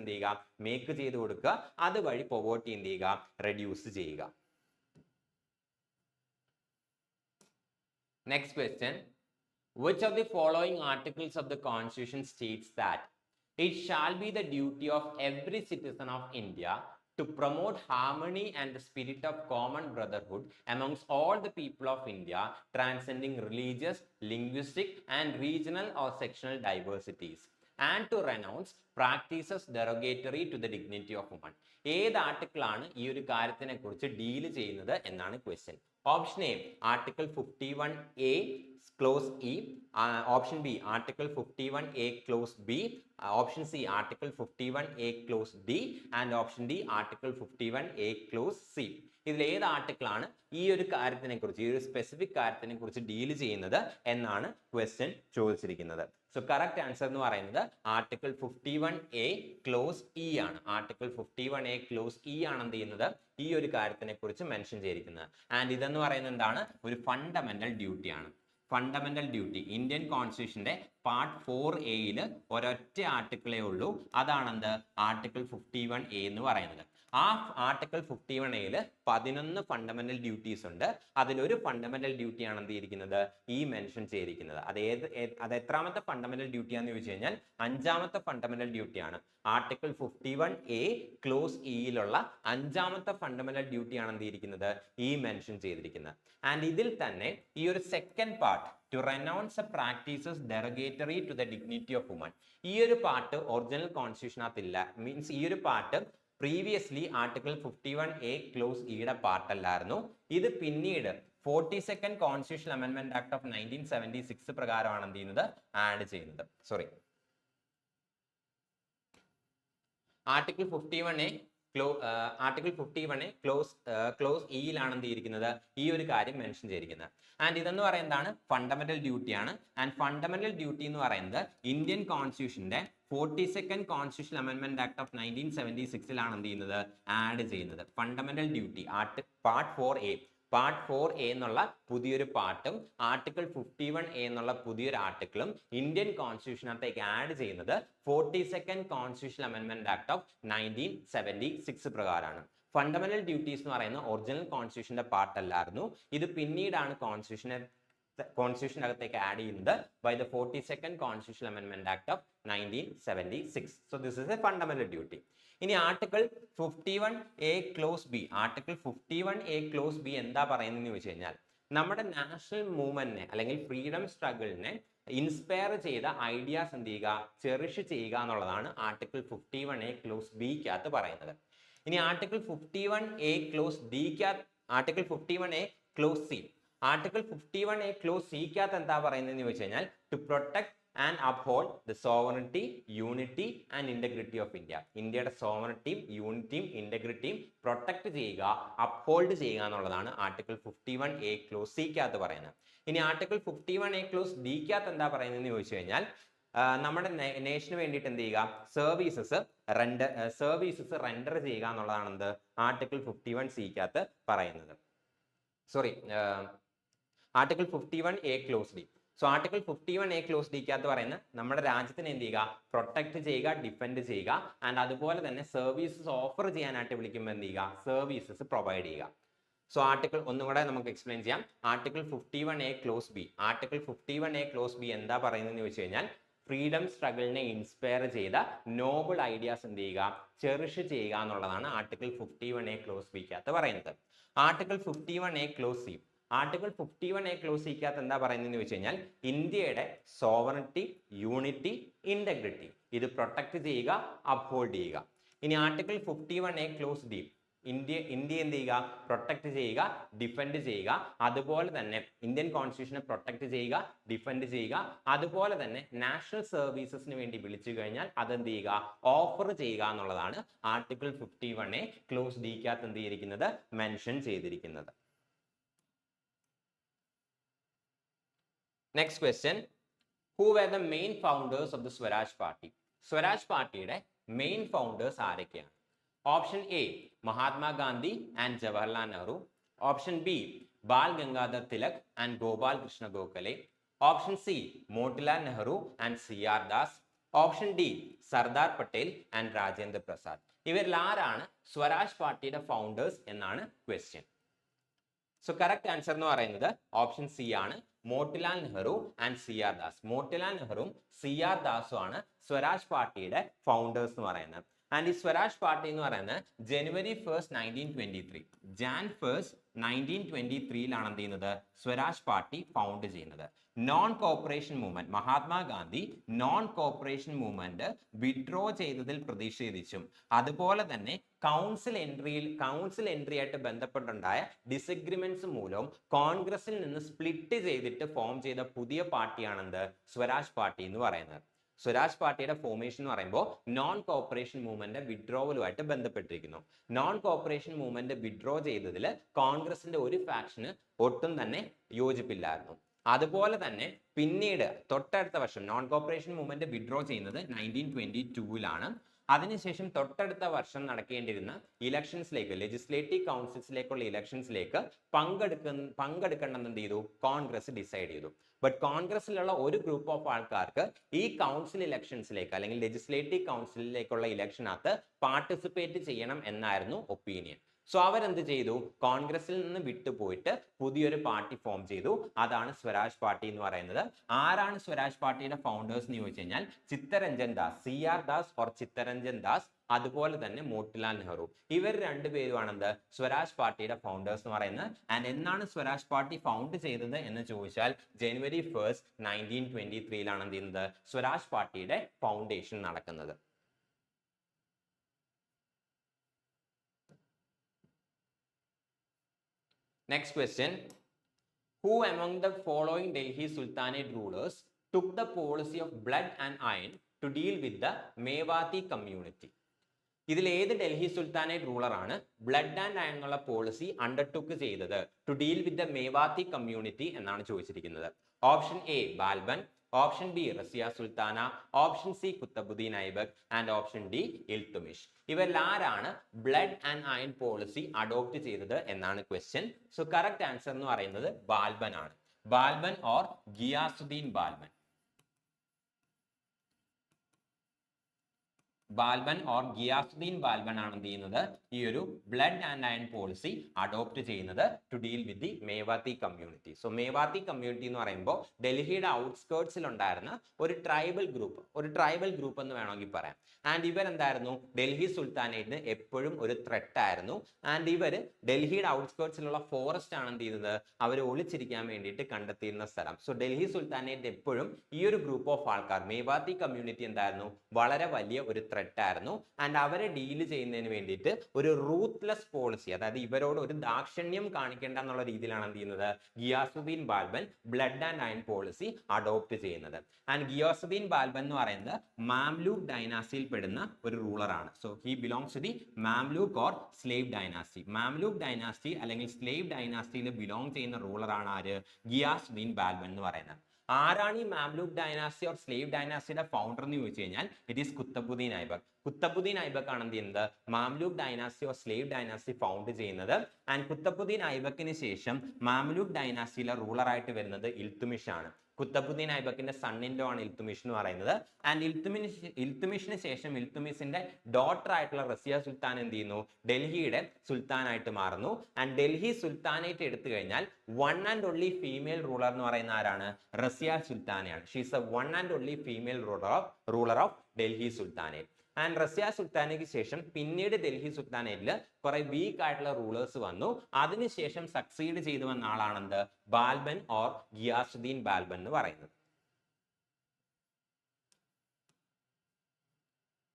എന്ത് ചെയ്യുക, മേക്ക് ചെയ്ത് കൊടുക്കുക, അതുവഴി പോവർട്ടി എന്ത് ചെയ്യുക, റെഡ്യൂസ് ചെയ്യുക. Next question, which of the following articles of the Constitution states that it shall be the duty of every citizen of India to promote harmony and the spirit of common brotherhood amongst all the people of India, transcending religious, linguistic, and regional or sectional diversities, and to renounce practices derogatory to the dignity of woman? ഏത് ആർട്ടിക്കിൾ ആണ് ഈ ഒരു കാര്യത്തിനെ കുറിച്ച് ഡീൽ ചെയ്യുന്നത് എന്നാണ് question. Option A article 51A close E, option B article 51A clause B, option C article 51A clause D, and option D article 51A clause C. ഇതിൽ ഏത് ആർട്ടിക്കിൾ ആണ് ഈ ഒരു കാര്യത്തിനെ കുറിച്ച്, ഈ ഒരു സ്പെസിഫിക് കാര്യത്തിനെ കുറിച്ച് ഡീൽ ചെയ്യുന്നത് എന്നാണ് ക്വസ്റ്റ്യൻ ചോദിച്ചിരിക്കുന്നത്. സോ കറക്റ്റ് ആൻസർ എന്ന് പറയുന്നത് ആർട്ടിക്കിൾ 51A ക്ലോസ് ഇ ആണ്. ആർട്ടിക്കിൾ 51A ക്ലോസ് ഇ ആണ് എന്ത് ചെയ്യുന്നത്, ഈ ഒരു കാര്യത്തിനെ കുറിച്ച് മെൻഷൻ ചെയ്തിരിക്കുന്നത്. ആൻഡ് ഇതെന്ന് പറയുന്നത് എന്താണ്, ഒരു ഫണ്ടമെന്റൽ ഡ്യൂട്ടി ആണ്. ഫണ്ടമെന്റൽ ഡ്യൂട്ടി ഇന്ത്യൻ കോൺസ്റ്റിറ്റ്യൂഷന്റെ പാർട്ട് 4A ഒരൊറ്റ ആർട്ടിക്കിളേ ഉള്ളൂ, അതാണെന്ത്, ആർട്ടിക്കിൾ 51A എന്ന് പറയുന്നത്. ആ ആർട്ടിക്കിൾ 51A 11 ഫണ്ടമെന്റൽ ഡ്യൂട്ടീസ് ഉണ്ട്. അതിലൊരു ഫണ്ടമെന്റൽ ഡ്യൂട്ടി ആണ് എന്ത് ചെയ്തിരിക്കുന്നത്, ഈ മെൻഷൻ ചെയ്തിരിക്കുന്നത്. അത് എത്രാമത്തെ ഫണ്ടമെന്റൽ ഡ്യൂട്ടി ആണെന്ന് ചോദിച്ചു കഴിഞ്ഞാൽ 5ാമത്തെ ഫണ്ടമെന്റൽ ഡ്യൂട്ടിയാണ്. ആർട്ടിക്കിൾ 51A ക്ലോസ് ഇയിലുള്ള 5ാമത്തെ ഫണ്ടമെന്റൽ ഡ്യൂട്ടി ആണ് എന്ത് ചെയ്തിരിക്കുന്നത്, ഈ മെൻഷൻ ചെയ്തിരിക്കുന്നത്. ആൻഡ് ഇതിൽ തന്നെ ഈ ഒരു second part, to renounce the practices derogatory to the dignity of woman, ഈ ഒരു പാർട്ട് ഒറിജിനൽ കോൺസ്റ്റിറ്റ്യൂഷനകത്തില്ല. മീൻസ് ഈ ഒരു part previously article 51A close ഇയുടെ പാർട്ട് അല്ലായിരുന്നു. ഇത് പിന്നീട് 42nd കോൺസ്റ്റിറ്റ്യൂഷണൽ അമെൻമെന്റ് ആക്ട് ഓഫ് 1976 പ്രകാരമാണ് എന്ത് ചെയ്യുന്നത്, ആഡ് ചെയ്യുന്നത്. സോറി, ആർട്ടിക്കിൾ 51A ക്ലോസ് ഇയിലാണ് എന്ത് ചെയ്തിരിക്കുന്നത്, ഈ ഒരു കാര്യം മെൻഷൻ ചെയ്തിരിക്കുന്നത്. ആൻഡ് ഇതെന്ന് പറയുന്നതാണ് ഫണ്ടമെന്റൽ ഡ്യൂട്ടി ആണ്. ആൻഡ് ഫണ്ടമെന്റൽ ഡ്യൂട്ടി എന്ന് പറയുന്നത് ഇന്ത്യൻ കോൺസ്റ്റിറ്റ്യൂഷന്റെ 42nd കോൺസ്റ്റിറ്റ്യൂഷണൽ അമെൻമെന്റ് ആക്ട് ഓഫ് 1976 എന്ത് ചെയ്യുന്നത്, ആഡ് ചെയ്യുന്നത്. ഫണ്ടമെന്റൽ ഡ്യൂട്ടി പാർട്ട് 4A എന്നുള്ള പുതിയൊരു പാർട്ടും ആർട്ടിക്കിൾ 51A എന്നുള്ള പുതിയൊരു ആർട്ടിക്കിളും ഇന്ത്യൻ കോൺസ്റ്റിറ്റ്യൂഷനകത്തേക്ക് ആഡ് ചെയ്യുന്നത് 42nd കോൺസ്റ്റിറ്റ്യൂഷണൽ അമെൻമെന്റ് ആക്ട് ഓഫ് 1976 പ്രകാരമാണ്. ഫണ്ടമെന്റൽ ഡ്യൂട്ടീസ് എന്ന് പറയുന്ന ഒറിജിനൽ കോൺസ്റ്റിറ്റ്യൂഷന്റെ പാർട്ട് അല്ലായിരുന്നു. ഇത് പിന്നീടാണ് കോൺസ്റ്റിറ്റ്യൂഷനകത്തേക്ക് ആഡ് ചെയ്യുന്നത് ബൈ ദ 42nd കോൺസ്റ്റിറ്റ്യൂഷണൽ അമെൻമെന്റ് act of 1976. So this is a fundamental duty. ഇനി article 51A clause B, article 51A clause B എന്താ പറയുന്നതെന്ന് ചോദിച്ചു കഴിഞ്ഞാൽ നമ്മുടെ നാഷണൽ മൂവ്മെന്റിനെ അല്ലെങ്കിൽ ഫ്രീഡം സ്ട്രഗിളിനെ ഇൻസ്പയർ ചെയ്ത ഐഡിയാസ് എന്ത് ചെയ്യുക, ചെറിഷ് ചെയ്യുക എന്നുള്ളതാണ് ആർട്ടിക്കിൾ 51A ക്ലോസ് ബിക്കകത്ത് പറയുന്നത്. ഇനി ആർട്ടിക്കിൾ 51A ക്ലോസ് ഡിക്കകത്ത്, article 51A clause C, article 51A clause സിക്കകത്ത് എന്താ പറയുന്നതെന്ന് ചോദിച്ചു കഴിഞ്ഞാൽ to protect and uphold the sovereignty, unity and integrity of India. ഇന്ത്യയുടെ സോവറിറ്റിയും യൂണിറ്റിയും ഇന്റഗ്രിറ്റിയും പ്രൊട്ടക്ട് ചെയ്യുക, അപ്ഹോൾഡ് ചെയ്യുക എന്നുള്ളതാണ് ആർട്ടിക്കിൾ 51A ക്ലോസ് സിക്കകത്ത് പറയുന്നത്. ഇനി ആർട്ടിക്കിൾ 51A ക്ലോസ് ഡിക്കകത്ത് എന്താ പറയുന്നതെന്ന് ചോദിച്ചു കഴിഞ്ഞാൽ നമ്മുടെ നേഷന് വേണ്ടിയിട്ട് എന്ത് ചെയ്യുക, സർവീസസ് റെൻഡർ ചെയ്യുക എന്നുള്ളതാണ് എന്ത് ആർട്ടിക്കിൾ 51Cക്കകത്ത് പറയുന്നത്. Sorry, article 51A clause D. So article 51A clause ഡിക്കകത്ത് പറയുന്നത് നമ്മുടെ രാജ്യത്തിന് എന്ത് ചെയ്യുക, പ്രൊട്ടക്ട് ചെയ്യുക, ഡിഫെൻഡ് ചെയ്യുക, ആൻഡ് അതുപോലെ തന്നെ സർവീസസ് ഓഫർ ചെയ്യാനായിട്ട് വിളിക്കുമ്പോൾ എന്ത് ചെയ്യുക, സർവീസസ് പ്രൊവൈഡ് ചെയ്യുക. സോ ആർട്ടിക്കിൾ ഒന്നും കൂടെ നമുക്ക് എക്സ്പ്ലെയിൻ ചെയ്യാം. Article 51A clause B. Article 51A clause B എന്താ പറയുന്നതെന്ന് ചോദിച്ചു കഴിഞ്ഞാൽ ഫ്രീഡം സ്ട്രഗിളിനെ ഇൻസ്പയർ ചെയ്ത നോബിൾ ഐഡിയാസ് എന്ത് ചെയ്യുക, ചെറിഷ് ചെയ്യുക എന്നുള്ളതാണ് ആർട്ടിക്കിൾ 51A ക്ലോസ് ബിക്കകത്ത് പറയുന്നത്. Article 51A clause C. Article 51A clause സിക്കകത്ത് എന്താ പറയുന്നതെന്ന് ചോദിച്ചു കഴിഞ്ഞാൽ ഇന്ത്യയുടെ സോവറിറ്റി, യൂണിറ്റി, ഇന്റഗ്രിറ്റി ഇത് പ്രൊട്ടക്ട് ചെയ്യുക, അപ്ഹോൾഡ് ചെയ്യുക. ഇനി article 51A clause D, India എന്ത് ചെയ്യുക, പ്രൊട്ടക്ട് ചെയ്യുക, ഡിഫെൻഡ് ചെയ്യുക. അതുപോലെ തന്നെ ഇന്ത്യൻ കോൺസ്റ്റിറ്റ്യൂഷനെ പ്രൊട്ടക്ട് ചെയ്യുക, ഡിഫെൻഡ് ചെയ്യുക. അതുപോലെ തന്നെ നാഷണൽ സർവീസസിന് വേണ്ടി വിളിച്ചു കഴിഞ്ഞാൽ അതെന്ത് ചെയ്യുക, ഓഫർ ചെയ്യുക എന്നുള്ളതാണ് ആർട്ടിക്കിൾ 51A ക്ലോസ് ഡിക്കകത്ത് എന്ത് ചെയ്തിരിക്കുന്നത്, മെൻഷൻ ചെയ്തിരിക്കുന്നത്. Next question, who were the main founders of the Swaraj party? Swaraj പാർട്ടിയുടെ മെയിൻ ഫൗണ്ടേഴ്സ് ആരൊക്കെയാണ്? Option A Mahatma Gandhi and Jawaharlal Nehru. Option B Bal Gangadhar Tilak and Gopal Krishna Gokhale. Option C Motilal Nehru and CR Das. Option D Sardar Patel and Rajendra Prasad. ഇവരിൽ ആരാണ് സ്വരാജ് പാർട്ടിയുടെ ഫൗണ്ടേഴ്സ് എന്നാണ് ക്വസ്റ്റ്യൻ. സോ കറക്റ്റ് ആൻസർ എന്ന് പറയുന്നത് ഓപ്ഷൻ സി ആണ്, മോട്ടിലാൽ നെഹ്റു ആൻഡ് CR ദാസ്. മോട്ടിലാൽ നെഹ്റുവും CR ദാസും ആണ് സ്വരാജ് പാർട്ടിയുടെ ഫൗണ്ടേഴ്സ് എന്ന് പറയുന്നത്. ആൻഡ് ഈ സ്വരാജ് പാർട്ടി എന്ന് പറയുന്നത് January 1st 1923, Jan 1st 1923 എന്ത് ചെയ്യുന്നത്, സ്വരാജ് പാർട്ടി ഫൗണ്ട് ചെയ്യുന്നത്. Non corporation movement, Mahatma Gandhi non corporation movement withdraw ചെയ്തതിൽ പ്രതിഷേധിച്ചും അതുപോലെ തന്നെ കൗൺസിൽ എൻട്രി ആയിട്ട് ബന്ധപ്പെട്ടുണ്ടായ ഡിസഗ്രിമെന്റ്സ് മൂലവും കോൺഗ്രസിൽ നിന്ന് സ്പ്ലിറ്റ് ചെയ്തിട്ട് ഫോം ചെയ്ത പുതിയ പാർട്ടിയാണെന്ത്, സ്വരാജ് പാർട്ടി എന്ന് പറയുന്നത്. സ്വരാജ് പാർട്ടിയുടെ ഫോർമേഷൻ എന്ന് പറയുമ്പോൾ നോൺ കോപ്പറേഷൻ മൂവ്മെന്റ് വിഡ്രോവലുമായിട്ട് ബന്ധപ്പെട്ടിരിക്കുന്നു. നോൺ കോപ്പറേഷൻ മൂവ്മെന്റ് വിഡ്രോ ചെയ്തതിൽ കോൺഗ്രസിന്റെ ഒരു ഫാക്ഷന് ഒട്ടും തന്നെ യോജിപ്പില്ലായിരുന്നു. അതുപോലെ തന്നെ പിന്നീട് തൊട്ടടുത്ത വർഷം നോൺ കോപ്പറേഷൻ മൂവ്മെന്റ് വിഡ്രോ ചെയ്യുന്നത് 1922 അതിനുശേഷം തൊട്ടടുത്ത വർഷം നടക്കേണ്ടിരുന്ന ഇലക്ഷൻസിലേക്ക്, ലെജിസ്ലേറ്റീവ് കൗൺസിൽസിലേക്കുള്ള ഇലക്ഷൻസിലേക്ക് പങ്കെടുക്കണമെന്ന് എന്ത് ചെയ്തു, കോൺഗ്രസ് ഡിസൈഡ് ചെയ്തു. ബട്ട് കോൺഗ്രസിലുള്ള ഒരു ഗ്രൂപ്പ് ഓഫ് ആൾക്കാർക്ക് ഈ കൗൺസിൽ ഇലക്ഷൻസിലേക്ക് അല്ലെങ്കിൽ ലെജിസ്ലേറ്റീവ് കൗൺസിലിലേക്കുള്ള ഇലക്ഷനകത്ത് പാർട്ടിസിപ്പേറ്റ് ചെയ്യണം എന്നായിരുന്നു ഒപ്പീനിയൻ. സോ അവരെന്ത് ചെയ്തു, കോൺഗ്രസിൽ നിന്ന് വിട്ടുപോയിട്ട് പുതിയൊരു പാർട്ടി ഫോം ചെയ്തു. അതാണ് സ്വരാജ് പാർട്ടി എന്ന് പറയുന്നത്. ആരാണ് സ്വരാജ് പാർട്ടിയുടെ ഫൗണ്ടേഴ്സ് എന്ന് ചോദിച്ചു കഴിഞ്ഞാൽ ചിത്തരഞ്ജൻ ദാസ്, CR ദാസ് ഓർ ചിത്തരഞ്ജൻ ദാസ്, അതുപോലെ തന്നെ മോട്ടിലാൽ നെഹ്റു. ഇവർ രണ്ടുപേരുമാണ് എന്ത്, സ്വരാജ് പാർട്ടിയുടെ ഫൗണ്ടേഴ്സ് എന്ന് പറയുന്നത്. ആൻഡ് എന്നാണ് സ്വരാജ് പാർട്ടി ഫൗണ്ട് ചെയ്തത് എന്ന് ചോദിച്ചാൽ January 1st 1923 എന്ത് ചെയ്യുന്നത്, സ്വരാജ് പാർട്ടിയുടെ ഫൗണ്ടേഷൻ നടക്കുന്നത്. Next question, who among the following Delhi Sultanate rulers took the policy of blood and iron to deal with the Mewati community? ഇതിൽ ഏത് ഡൽഹി സുൽത്താനേറ്റ് റൂളർ ആണ് ബ്ലഡ് ആൻഡ് അയൺ എന്നുള്ള പോളിസി അണ്ടർടുക്ക് ചെയ്തത് to deal with the Mewati community എന്നാണ് ചോദിച്ചിരിക്കുന്നത്. Option A Balban, option B Razia Sultana, option C Qutbuddin Aibak and option D Iltutmish. ഇവരിൽ ആരാണ് blood and iron policy adopt ചെയ്തത് എന്നാണ് ക്വസ്റ്റ്യൻ. സോ കറക്റ്റ് ആൻസർ എന്ന് പറയുന്നത് ബാൽബൻ ആണ്. ബാൽബൻ ഓർ ഗിയാസുദ്ദീൻ ബാൽബൻ. ബാൽബൻ ഓർ ഗിയാസുദ്ദീൻ ബാൽബൻ ആണ് എന്ത് ചെയ്യുന്നത്, ഈ ഒരു blood and iron policy adopt ചെയ്യുന്നത് to deal with the Mewati community. So Mewati community എന്ന് പറയുമ്പോൾ ഡൽഹിയുടെ ഔട്ട്സ്കേർട്സിൽ ഉണ്ടായിരുന്ന ഒരു ട്രൈബൽ ഗ്രൂപ്പ് എന്ന് വേണമെങ്കിൽ പറയാം. ആൻഡ് ഇവരെന്തായിരുന്നു, ഡൽഹി സുൽത്താനേറ്റിന് എപ്പോഴും ഒരു ത്രെട്ട് ആയിരുന്നു. ആൻഡ് ഇവര് ഡൽഹിയുടെ ഔട്ട്സ്കേർട്സിലുള്ള ഫോറസ്റ്റ് ആണ് എന്ത് ചെയ്തത്, അവർ ഒളിച്ചിരിക്കാൻ വേണ്ടിയിട്ട് കണ്ടെത്തിയിരുന്ന സ്ഥലം. സോ ഡൽഹി സുൽത്താനേറ്റ് എപ്പോഴും ഈ ഒരു ഗ്രൂപ്പ് ഓഫ് ആൾക്കാർ, മേവാത്തി കമ്മ്യൂണിറ്റി എന്തായിരുന്നു, വളരെ വലിയ ഒരു ത്രെട്ട് ആയിരുന്നു. ആൻഡ് അവരെ ഡീൽ ചെയ്യുന്നതിന് വേണ്ടിയിട്ട് ഒരു റൂത്ത്ലെസ് പോളിസി, അതായത് ഇവരോട് ഒരു ദാക്ഷിണ്യം കാണിക്കേണ്ട എന്നുള്ള രീതിയിലാണ് എന്ത് ചെയ്യുന്നത്, Ghiyasuddin Balban blood and iron policy adopt ചെയ്യുന്നത്. ആൻഡ് ഗിയാസുദ്ദീൻ ബാൽബൻ എന്ന് പറയുന്നത് മാംലൂക്ക് ഡൈനാസിയിൽ പെടുന്ന ഒരു റൂളറാണ്. So he belongs to the Mamluk or slave dynasty. Mamluk dynasty അല്ലെങ്കിൽ സ്ലേവ് ഡൈനാസ്റ്റിയിൽ ബിലോങ് ചെയ്യുന്ന റൂളറാണ് ആര്, ഗിയാസുദ്ദീൻ ബാൽബൻ എന്ന് പറയുന്നത്. ആരാണ് ഈ മാംലൂക്ക് ഡൈനാസ്റ്റി ഓർ സ്ലേവ് ഡൈനാസ്റ്റിയുടെ ഫൗണ്ടർ എന്ന് ചോദിച്ചു കഴിഞ്ഞാൽ ഇറ്റ് ഈസ് കുത്തബുദ്ദീൻ ഐബക്. കുത്തബുദ്ദീൻ ഐബക് ആണ് എന്ത് ചെയ്യുന്നത്, Mamluk dynasty or slave dynasty found ചെയ്യുന്നത്. ആൻഡ് കുത്തബുദ്ദീൻ ഐബക്കിന് ശേഷം മാംലൂക്ക് ഡൈനാസ്റ്റിയിലെ റൂളറായിട്ട് വരുന്നത് ഇൽത്തുമിഷ് ആണ്. കുത്തബുദ്ദീൻ ഐബക്കിന്റെ സണ്ണിൻ്റെ ആണ് ഇൽത്തുമിഷ് എന്ന് പറയുന്നത്. ആൻഡ് ഇൽത്തുമിഷിന് ശേഷം ഇൽത്തുമിഷിന്റെ ഡോട്ടർ ആയിട്ടുള്ള റസിയ സുൽത്താൻ എന്ത് ചെയ്യുന്നു, ഡൽഹിയുടെ സുൽത്താനായിട്ട് മാറുന്നു. ആൻഡ് ഡൽഹി സുൽത്താനേറ്റ് എടുത്തു കഴിഞ്ഞാൽ one and only female ruler എന്ന് പറയുന്ന ആരാണ്, റസിയ സുൽത്താനയാണ്. She's a one and only female ruler of Delhi sultanate. And Razia സുൽത്താനയ്ക്ക് ശേഷം പിന്നീട് ഡൽഹി സുൽത്താനേറ്റിൽ കുറെ വീക്ക് ആയിട്ടുള്ള റൂളേഴ്സ് വന്നു. അതിനുശേഷം സക്സീഡ് ചെയ്തു വന്ന ആളാണെന്ത്, ബാൽബൻ ഓർ ഗിയാസുദ്ദീൻ ബാൽബൻ എന്ന് പറയുന്നത്.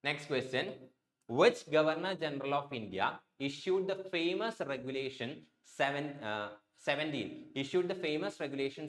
Next question. Which Governor General of India issued the famous Regulation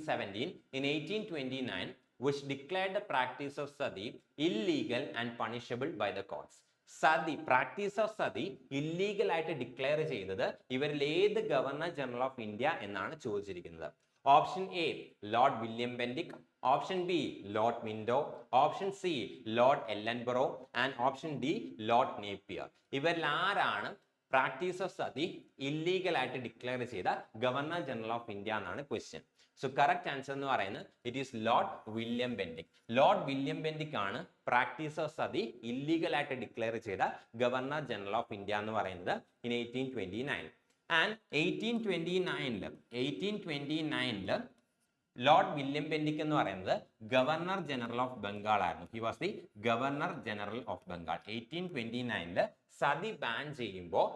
17 in 1829, which declared the practice of sati illegal and punishable by the courts? Sati, practice of sati illegal ആയിട്ട് ഡിക്ലെയർ ചെയ്തത് ഇവരിൽ ഏത് ഗവർണർ ജനറൽ ഓഫ് ഇന്ത്യ എന്നാണ് ചോദിച്ചിരിക്കുന്നത്. Option A Lord William Bentinck, option B Lord Minto, option C Lord Ellenborough and option D Lord Napier. ഇവരിൽ ആരാണ് പ്രാക്ടീസ് ഓഫ് സതി ഇല്ലീഗൽ ആയിട്ട് ഡിക്ലെയർ ചെയ്ത ഗവർണർ ജനറൽ ഓഫ് ഇന്ത്യ എന്നാണ് ക്വസ്റ്റ്യൻ. സോ കറക്റ്റ് ആൻസർ എന്ന് പറയുന്നത് it is Lord William Bentinck. Lord William Bentinck ആണ് പ്രാക്ടീസ് ഓഫ് സതി ഇല്ലീഗൽ ആയിട്ട് ഡിക്ലെയർ ചെയ്ത ഗവർണർ ജനറൽ ഓഫ് ഇന്ത്യ എന്ന് പറയുന്നത് in 1829. And 1829 Lord William Bentinck എന്ന് പറയുന്നത് ഗവർണർ ജനറൽ ഓഫ് ബംഗാൾ ആയിരുന്നു. He was the governor general of Bengal. 1829 sati ban ചെയ്യുമ്പോൾ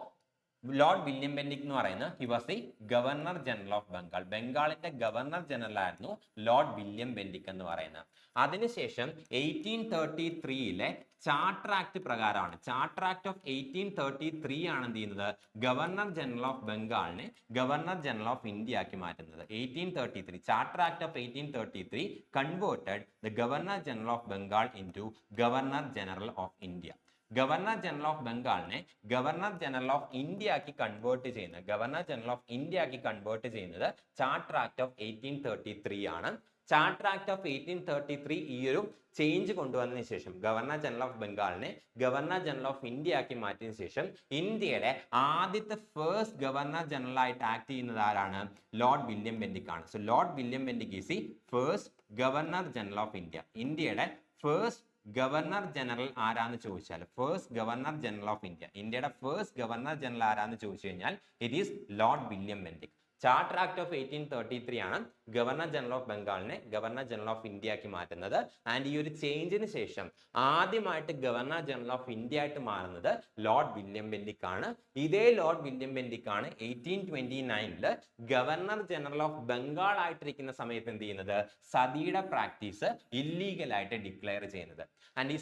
ലോർഡ് വില്യം ബെൻഡിക് എന്ന് പറയുന്നത് he was the governor general of Bengal. ബംഗാളിന്റെ ഗവർണർ ജനറൽ ആയിരുന്നു ലോർഡ് വില്യം ബെൻഡിക് എന്ന് പറയുന്നത്. അതിനുശേഷം 1833 ചാർട്ടർ ആക്ട് പ്രകാരമാണ്, ചാർട്ടർ ആക്ട് ഓഫ് 1833 ആണ് എന്ത് ചെയ്യുന്നത്, ഗവർണർ ജനറൽ ഓഫ് ബംഗാളിനെ ഗവർണർ ജനറൽ ഓഫ് ഇന്ത്യ ആക്കി മാറ്റുന്നത്. 1833 charter act of 1833 converted the governor general of Bengal into governor general of India. Governor general of ബംഗാളിനെ ഗവർണർ ജനറൽ ഓഫ് ഇന്ത്യ ആക്കി കൺവേർട്ട് ചെയ്യുന്നത്, ഗവർണർ ജനറൽ ഓഫ് ഇന്ത്യ ആക്കി കൺവേർട്ട് ചെയ്യുന്നത് ചാർട്ടർ ആക്ട് ഓഫ് 1833 ആണ്. ചാർട്ടർ ആക്ട് ഓഫ് 1833 ഈ ഒരു ചേഞ്ച് കൊണ്ടുവന്നതിന് ശേഷം ഗവർണർ ജനറൽ ഓഫ് ബംഗാളിനെ ഗവർണർ ജനറൽ ഓഫ് ഇന്ത്യ ആക്കി മാറ്റിയതിനു ശേഷം ഇന്ത്യയുടെ ആദ്യത്തെ ഫസ്റ്റ് ഗവർണർ ജനറൽ ആയിട്ട് ആക്ട് ചെയ്യുന്നത് ആരാണ്, ലോർഡ് വില്യം ബെൻഡിക് ആണ്. So Lord William Bentinck is the first governor general of India. ഇന്ത്യയുടെ ഫസ്റ്റ് ഗവർണർ ജനറൽ ആരാന്ന് ചോദിച്ചാൽ, first governor general of India, ഇന്ത്യയുടെ ഫസ്റ്റ് ഗവർണർ ജനറൽ ആരാന്ന് ചോദിച്ചു കഴിഞ്ഞാൽ it is Lord William Bentinck. Charter act of 1833 ആണ് ഗവർണർ ജനറൽ ഓഫ് ബംഗാളിനെ ഗവർണർ ജനറൽ ഓഫ് ഇന്ത്യ ആക്കി മാറ്റുന്നത്. ആൻഡ് ഈ ഒരു ചേഞ്ചിന് ശേഷം ആദ്യമായിട്ട് ഗവർണർ ജനറൽ ഓഫ് ഇന്ത്യ ആയിട്ട് മാറുന്നത് ലോർഡ് വില്യം ബെൻഡിക് ആണ്. ഇതേ ലോർഡ് വില്യം ബെൻഡിക് ആണ് 1829 ഗവർണർ ജനറൽ ഓഫ് ബംഗാൾ ആയിട്ടിരിക്കുന്ന സമയത്ത് എന്ത് ചെയ്യുന്നത്, സതിയുടെ പ്രാക്ടീസ് ഇല്ലീഗൽ ആയിട്ട് ഡിക്ലെയർ ചെയ്യുന്നത്. ആൻഡ് ഈ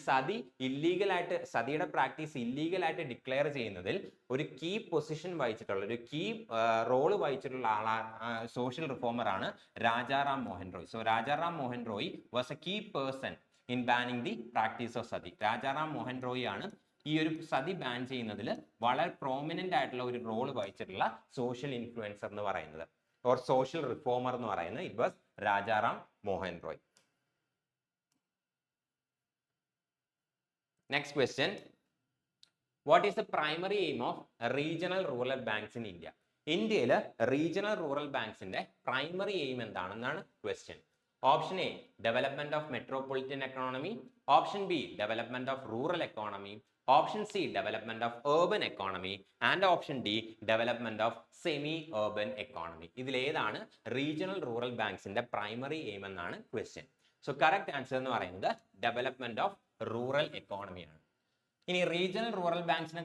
സതിയുടെ പ്രാക്ടീസ് ഇല്ലീഗൽ ആയിട്ട് ഡിക്ലെയർ ചെയ്യുന്നതിൽ ഒരു കീ പൊസിഷൻ വഹിച്ചിട്ടുള്ള, ഒരു കീ റോള് വഹിച്ചിട്ടുള്ള സോഷ്യൽ റിഫോമർ ആണ് Rajaram Mohan Roy. So Rajaram Mohan Roy was a key person in banning the practice of sati. Rajaram Mohan Roy ആണ് ഈ ഒരു സതി ബാൻ ചെയ്യുന്നതിൽ വളരെ പ്രോമിനന്റ് ആയിട്ടുള്ള ഒരു റോൾ വഹിച്ചിട്ടുള്ള സോഷ്യൽ ഇൻഫ്ലുവൻസർ എന്ന് പറയുന്നത്, ഓർ സോഷ്യൽ റിഫോമർ എന്ന് പറയുന്നത് it was Rajaram Mohan Roy. Next question. What is the primary aim of regional rural banks in India? ഇന്ത്യയിൽ റീജിയണൽ റൂറൽ ബാങ്ക്സിന്റെ പ്രൈമറി എയിം എന്താണെന്നാണ് question. Option A development of metropolitan economy, option B development of rural economy, option C development of urban economy and option D development of semi urban economy. ഇതിലേതാണ് റീജിയണൽ റൂറൽ ബാങ്ക്സിന്റെ പ്രൈമറി എയിം എന്നാണ് ക്വസ്റ്റ്യൻ. സോ കറക്റ്റ് ആൻസർ എന്ന് പറയുന്നത് ഡെവലപ്മെന്റ് ഓഫ് റൂറൽ എക്കോണമിയാണ്. ഇനി റീജിയണൽ റൂറൽ ബാങ്ക്സിനെ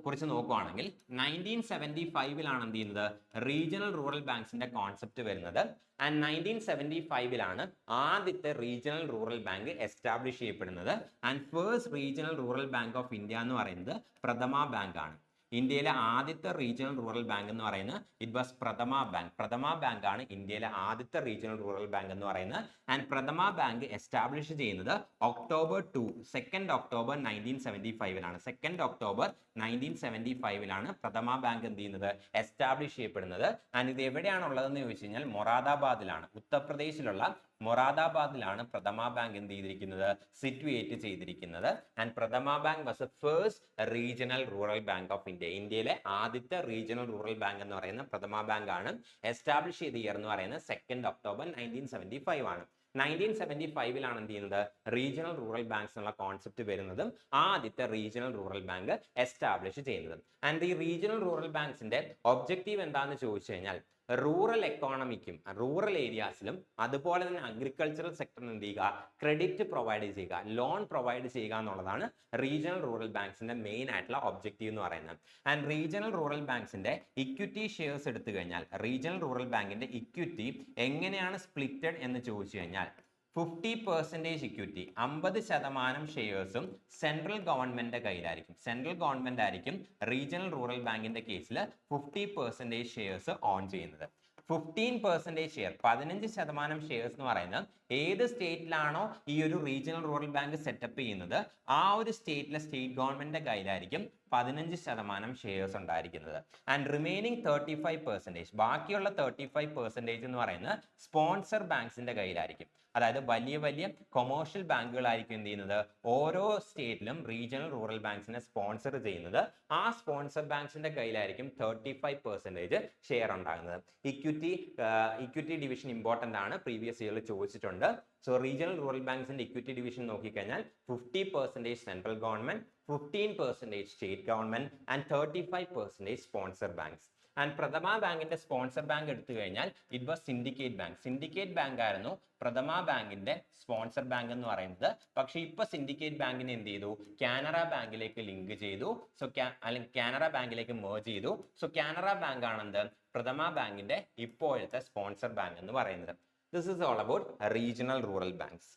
കുറിച്ച് നോക്കുകയാണെങ്കിൽ 1975 എന്ത് ചെയ്യുന്നത്, റീജിയണൽ റൂറൽ ബാങ്ക്സിന്റെ കോൺസെപ്റ്റ് വരുന്നത്. ആൻഡ് 1975 ആദ്യത്തെ റീജിയണൽ റൂറൽ ബാങ്ക് എസ്റ്റാബ്ലിഷ് ചെയ്യപ്പെടുന്നത്. And first regional rural bank of India എന്ന് പറയുന്നത് പ്രഥമ ബാങ്ക് ആണ്. ഇന്ത്യയിലെ ആദ്യത്തെ റീജിയണൽ റൂറൽ ബാങ്ക് എന്ന് പറയുന്നത് ഇറ്റ് വാസ് പ്രഥമ ബാങ്ക്. പ്രഥമ ബാങ്ക് ആണ് ഇന്ത്യയിലെ ആദ്യത്തെ റീജിയണൽ റൂറൽ ബാങ്ക് എന്ന് പറയുന്നത്. ആൻഡ് പ്രഥമ ബാങ്ക് എസ്റ്റാബ്ലിഷ് ചെയ്യുന്നത് October 1975 2 October 1975 പ്രഥമ ബാങ്ക് എന്ത് ചെയ്യുന്നത്, എസ്റ്റാബ്ലിഷ് ചെയ്യപ്പെടുന്നത്. ആൻഡ് ഇത് എവിടെയാണുള്ളതെന്ന് ചോദിച്ചു കഴിഞ്ഞാൽ മൊറാദാബാദിലാണ്, ഉത്തർപ്രദേശിലുള്ള മൊറാദാബാദിലാണ് പ്രഥമ ബാങ്ക് എന്ത് ചെയ്തിരിക്കുന്നത്, സിറ്റുവേറ്റ് ചെയ്തിരിക്കുന്നത്. ആൻഡ് പ്രഥമ bank was A first regional rural bank of India. ഇന്ത്യയിലെ ആദ്യത്തെ റീജിയണൽ റൂറൽ ബാങ്ക് എന്ന് പറയുന്നത് പ്രഥമ ബാങ്ക് ആണ്. എസ്റ്റാബ്ലിഷ് ചെയ്ത ഇയർ എന്ന് പറയുന്നത് 2 October 1975 ആണ്. 1975 എന്ത് ചെയ്യുന്നത് റീജിയണൽ റൂറൽ ബാങ്ക്സ് എന്നുള്ള കോൺസെപ്റ്റ് വരുന്നതും ആദ്യത്തെ റീജിയണൽ റൂറൽ ബാങ്ക് എസ്റ്റാബ്ലിഷ് ചെയ്യുന്നതും. ആൻഡ് ഈ റീജിയണൽ റൂറൽ ബാങ്ക്സിന്റെ ഒബ്ജക്റ്റീവ് എന്താണെന്ന് ചോദിച്ചു കഴിഞ്ഞാൽ റൂറൽ എക്കോണമിക്കും റൂറൽ ഏരിയാസിലും അതുപോലെ തന്നെ അഗ്രികൾച്ചറൽ സെക്ടറിന് എന്ത് ചെയ്യുക, ക്രെഡിറ്റ് പ്രൊവൈഡ് ചെയ്യുക, ലോൺ പ്രൊവൈഡ് ചെയ്യുക എന്നുള്ളതാണ് റീജിയണൽ റൂറൽ ബാങ്ക്സിന്റെ മെയിൻ ആയിട്ടുള്ള ഒബ്ജക്റ്റീവ് എന്ന് പറയുന്നത്. ആൻഡ് റീജിയണൽ റൂറൽ ബാങ്ക്സിന്റെ ഇക്വിറ്റി ഷെയർസ് എടുത്തു കഴിഞ്ഞാൽ റീജിയണൽ റൂറൽ ബാങ്കിന്റെ ഇക്വിറ്റി എങ്ങനെയാണ് സ്പ്ലിറ്റഡ് എന്ന് ചോദിച്ചു കഴിഞ്ഞാൽ 50% ഇക്വിറ്റി 50% ഷെയർസും സെൻട്രൽ ഗവൺമെന്റിന്റെ കയ്യിലായിരിക്കും. സെൻട്രൽ ഗവൺമെന്റ് ആയിരിക്കും റീജിയണൽ റൂറൽ ബാങ്കിന്റെ കേസിൽ 50% ഷെയർസ് ഓൺ ചെയ്യുന്നത്. 15% ഷെയർ 15% ഷെയർസ് എന്ന് പറയുന്നത് ഏത് സ്റ്റേറ്റിലാണോ ഈ ഒരു റീജിയണൽ റൂറൽ ബാങ്ക് സെറ്റപ്പ് ചെയ്യുന്നത് ആ ഒരു സ്റ്റേറ്റിലെ സ്റ്റേറ്റ് ഗവൺമെന്റിന്റെ കയ്യിലായിരിക്കും 15% ഷെയർസ് ഉണ്ടായിരിക്കുന്നത്. ആൻഡ് റിമൈനിങ് 35% ബാക്കിയുള്ള 35% എന്ന് പറയുന്നത് സ്പോൺസർ ബാങ്ക്സിന്റെ കയ്യിലായിരിക്കും. അതായത് വലിയ വലിയ കൊമേഴ്ഷ്യൽ ബാങ്കുകളായിരിക്കും എന്ത് ചെയ്യുന്നത് ഓരോ സ്റ്റേറ്റിലും റീജിയണൽ റൂറൽ ബാങ്ക്സിനെ സ്പോൺസർ ചെയ്യുന്നത്. ആ സ്പോൺസർ ബാങ്ക്സിന്റെ കയ്യിലായിരിക്കും 35% ഷെയർ ഉണ്ടാകുന്നത്. ഇക്വിറ്റി ഡിവിഷൻ ഇമ്പോർട്ടന്റ് ആണ്, പ്രീവിയസ് ഇയറിൽ ചോദിച്ചിട്ടുണ്ട്. സോ റീജിയണൽ റൂറൽ ബാങ്ക്സിന്റെ ഇക്വിറ്റി ഡിവിഷൻ നോക്കിക്കഴിഞ്ഞാൽ 50% central government, 15% state government and 35% sponsor banks. And Prathama ബാങ്കിന്റെ സ്പോൺസർ ബാങ്ക് എടുത്തു കഴിഞ്ഞാൽ it was Syndicate Bank. Syndicate Bank ആയിരുന്നു പ്രഥമ ബാങ്കിന്റെ സ്പോൺസർ ബാങ്ക് എന്ന് പറയുന്നത്. പക്ഷേ ഇപ്പൊ സിൻഡിക്കേറ്റ് ബാങ്കിനെ എന്ത് ചെയ്തു, കാനറ ബാങ്കിലേക്ക് ലിങ്ക് ചെയ്തു. സോ അല്ലെങ്കിൽ കാനറ ബാങ്കിലേക്ക് മേർജ് ചെയ്തു. സോ കാനറ ബാങ്ക് ആണെന്ത് പ്രഥമ ബാങ്കിന്റെ ഇപ്പോഴത്തെ സ്പോൺസർ ബാങ്ക് എന്ന് പറയുന്നത്. This is all about regional rural banks.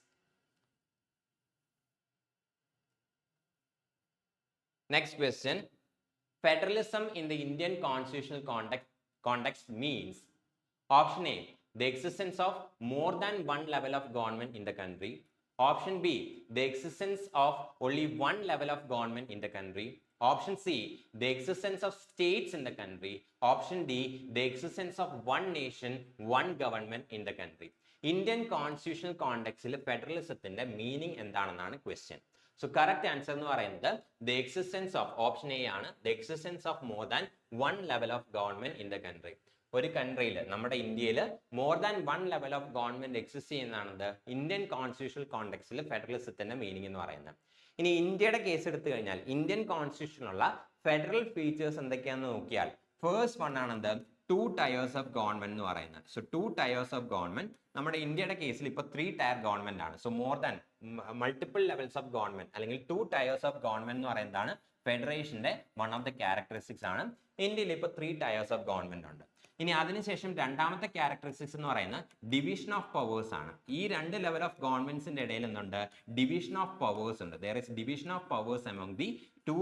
Next question. Federalism in the Indian constitutional context means option A, the existence of more than one level of government in the country. Option B, the existence of only one level of government in the country. Option C, the existence of states in the country. Option D, the existence of one nation, one government in the country. Indian constitutional context ഫെഡറലിസത്തിന്റെ മീനിങ് എന്താണെന്നാണ് ക്വസ്റ്റ്യൻ. സോ കറക്റ്റ് ആൻസർ എന്ന് പറയുന്നത് the existence of option A ആണ്, the existence of more than one level of government in the country. ഒരു കൺട്രിയിൽ നമ്മുടെ ഇന്ത്യയിൽ more than one level of government exist ചെയ്യുന്നതാണത് ഇന്ത്യൻ കോൺസ്റ്റിറ്റ്യൂഷണൽ കോണ്ടെക്സ്റ്റിൽ ഫെഡറലിസത്തിന്റെ മീനിങ് എന്ന് പറയുന്നത്. ഇനി ഇന്ത്യയുടെ കേസ് എടുത്തു കഴിഞ്ഞാൽ ഇന്ത്യൻ കോൺസ്റ്റിറ്റ്യൂഷനുള്ള ഫെഡറൽ ഫീച്ചേഴ്സ് എന്തൊക്കെയാണെന്ന് നോക്കിയാൽ ഫേസ്റ്റ് വൺ ആണെന്ത് 2 ടയേഴ്സ് ഓഫ് ഗവൺമെന്റ് എന്ന് പറയുന്നത്. സോ 2 ടയേഴ്സ് ഓഫ് ഗവൺമെന്റ് നമ്മുടെ ഇന്ത്യയുടെ കേസിൽ ഇപ്പോൾ 3 ടയർ ഗവൺമെന്റ് ആണ്. So more than multiple levels of government അല്ലെങ്കിൽ 2 ടയേഴ്സ് ഓഫ് ഗവൺമെന്റ് എന്ന് പറയുന്നതാണ് ഫെഡറേഷന്റെ വൺ ഓഫ് ദ ക്യാരക്ടറിസ്റ്റിക്സ് ആണ്. ഇന്ത്യയിൽ ഇപ്പോൾ 3 ടയേഴ്സ് ഓഫ് ഗവൺമെന്റ് ഉണ്ട്. ഇനി അതിനുശേഷം രണ്ടാമത്തെ ക്യാരക്ടറിസ്റ്റിക്സ് എന്ന് പറയുന്നത് ഡിവിഷൻ ഓഫ് പവേഴ്സ് ആണ്. ഈ 2 ലെവൽ ഓഫ് ഗവൺമെന്റ്സിന്റെ ഇടയിൽ എന്തുണ്ട്, ഡിവിഷൻ ഓഫ് പവേഴ്സ് ഉണ്ട്. There is division of powers among the 2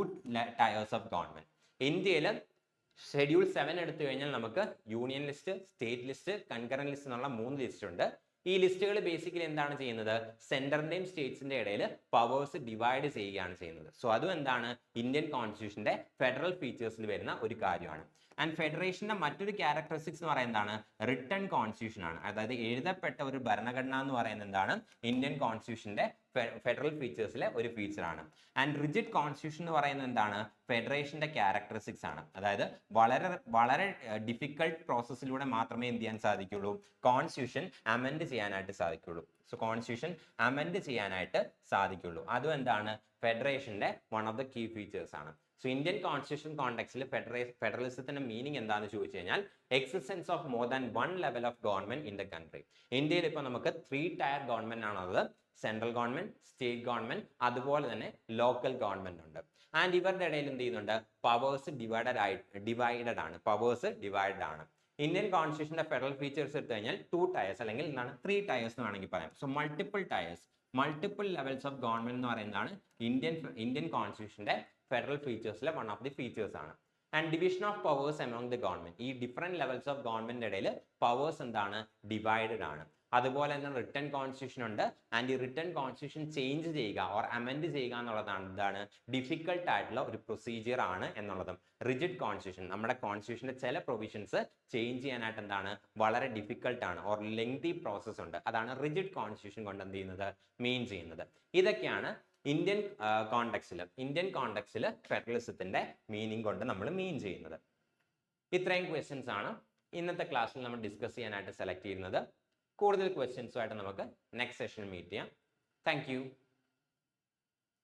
tiers of government. ഇന്ത്യയിൽ ഷെഡ്യൂൾ 7 എടുത്തു കഴിഞ്ഞാൽ നമുക്ക് union list, state list, concurrent list എന്നുള്ള 3 ലിസ്റ്റ് ഉണ്ട്. ഈ ലിസ്റ്റുകൾ ബേസിക്കലി എന്താണ് ചെയ്യുന്നത്, സെന്ററിന്റെയും സ്റ്റേറ്റ്സിന്റെ ഇടയിൽ പവേഴ്സ് ഡിവൈഡ് ചെയ്യുകയാണ് ചെയ്യുന്നത്. സോ അതും എന്താണ് ഇന്ത്യൻ കോൺസ്റ്റിറ്റ്യൂഷന്റെ ഫെഡറൽ ഫീച്ചേഴ്സിൽ വരുന്ന ഒരു കാര്യമാണ്. ആൻഡ് ഫെഡറേഷന്റെ മറ്റൊരു ക്യാരക്ടറിസ്റ്റിക്സ് എന്ന് പറയുന്നതാണ് റിട്ടൺ കോൺസ്റ്റിറ്റ്യൂഷൻ ആണ്. അതായത് എഴുതപ്പെട്ട ഒരു ഭരണഘടന എന്ന് പറയുന്നത് എന്താണ് ഇന്ത്യൻ കോൺസ്റ്റിറ്റ്യൂഷന്റെ ഫെഡറൽ ഫീച്ചേഴ്സിലെ ഒരു ഫീച്ചർ ആണ്. ആൻഡ് റിജിഡ് കോൺസ്റ്റിറ്റ്യൂഷൻ എന്ന് പറയുന്നത് എന്താണ് ഫെഡറേഷന്റെ ക്യാരക്ടറിസ്റ്റിക്സ് ആണ്. അതായത് വളരെ ഡിഫിക്കൽട്ട് പ്രോസസ്സിലൂടെ മാത്രമേ എന്ത് ചെയ്യാൻ സാധിക്കുള്ളൂ, കോൺസ്റ്റിറ്റ്യൂഷൻ അമെൻഡ് ചെയ്യാനായിട്ട് സാധിക്കുള്ളൂ. സോ കോൺസ്റ്റിറ്റ്യൂഷൻ അമെൻഡ് ചെയ്യാനായിട്ട് സാധിക്കുള്ളൂ. അതും എന്താണ് ഫെഡറേഷന്റെ one of the key features ആണ്. സോ ഇന്ത്യൻ കോൺസ്റ്റിറ്റ്യൂഷൻ കോണ്ടെക്സ്റ്റിൽ ഫെഡറലിസത്തിന്റെ മീനിങ് എന്താണെന്ന് ചോദിച്ചു കഴിഞ്ഞാൽ existence of more than one level of government in the country. ഇന്ത്യയിൽ ഇപ്പോൾ നമുക്ക് 3 ടയർ ഗവൺമെന്റ് ആണുള്ളത്. സെൻട്രൽ ഗവൺമെന്റ്, സ്റ്റേറ്റ് ഗവൺമെന്റ്, അതുപോലെ തന്നെ ലോക്കൽ ഗവൺമെന്റ് ഉണ്ട്. ആൻഡ് ഇവരുടെ ഇടയിൽ എന്ത് ചെയ്യുന്നുണ്ട്, പവേഴ്സ് ഡിവൈഡഡ് ആണ്. പവേഴ്സ് ഡിവൈഡഡ് ആണ്. ഇന്ത്യൻ കോൺസ്റ്റിറ്റ്യൂഷന്റെ ഫെഡറൽ ഫീച്ചേഴ്സ് എടുത്തു കഴിഞ്ഞാൽ 2 ടയേഴ്സ് അല്ലെങ്കിൽ എന്താണ് 3 ടയേഴ്സ് എന്ന് വേണമെങ്കിൽ പറയാം. So multiple tiers, multiple levels of government എന്ന് പറയുന്നതാണ് ഇന്ത്യൻ കോൺസ്റ്റിറ്റ്യൂഷന്റെ ഫെഡറൽ ഫീച്ചേഴ്സിലെ വൺ ഓഫ് ദി ഫീച്ചേഴ്സ് ആണ്. And division of powers among the government, ഈ ഡിഫറെന്റ് ലെവൽസ് ഓഫ് ഗവൺമെന്റ് ഇടയിൽ പവേഴ്സ് എന്താണ് ഡിവൈഡഡ് ആണ്. അതുപോലെ തന്നെ റിട്ടൺ കോൺസ്റ്റിറ്റ്യൂഷൻ ഉണ്ട്. ആൻഡ് ഈ റിട്ടൺ കോൺസ്റ്റിറ്റ്യൂഷൻ ചേഞ്ച് ചെയ്യുക ഓർ അമെൻഡ് ചെയ്യുക എന്നുള്ളതാണ് എന്താണ് ഡിഫിക്കൽട്ട് ആയിട്ടുള്ള ഒരു പ്രൊസീജിയർ ആണ് എന്നുള്ളതും. റിജിഡ് കോൺസ്റ്റിറ്റ്യൂഷൻ, നമ്മുടെ കോൺസ്റ്റിറ്റ്യൂഷന്റെ ചില പ്രൊവിഷൻസ് ചേഞ്ച് ചെയ്യാനായിട്ട് എന്താണ് വളരെ ഡിഫിക്കൽട്ട് ആണ് ഓർ ലെങ്തി പ്രോസസ് ഉണ്ട്. അതാണ് റിജിഡ് കോൺസ്റ്റിറ്റ്യൂഷൻ കൊണ്ട് എന്ത് ചെയ്യുന്നത് മീൻ ചെയ്യുന്നത്. ഇതൊക്കെയാണ് ഇന്ത്യൻ കോണ്ടെക്സ്റ്റിൽ ഫെഡറലിസത്തിന്റെ മീനിങ് കൊണ്ട് നമ്മൾ മീൻ ചെയ്യുന്നത്. ഇത്രയും ക്വസ്റ്റ്യൻസ് ആണ് ഇന്നത്തെ ക്ലാസ്സിൽ നമ്മൾ ഡിസ്കസ് ചെയ്യാനായിട്ട് സെലക്ട് ചെയ്യുന്നത്. കൂടുതൽ ക്വസ്റ്റ്യൻസുമായിട്ട് നമുക്ക് നെക്സ്റ്റ് സെഷനിൽ മീറ്റ് ചെയ്യാം. താങ്ക്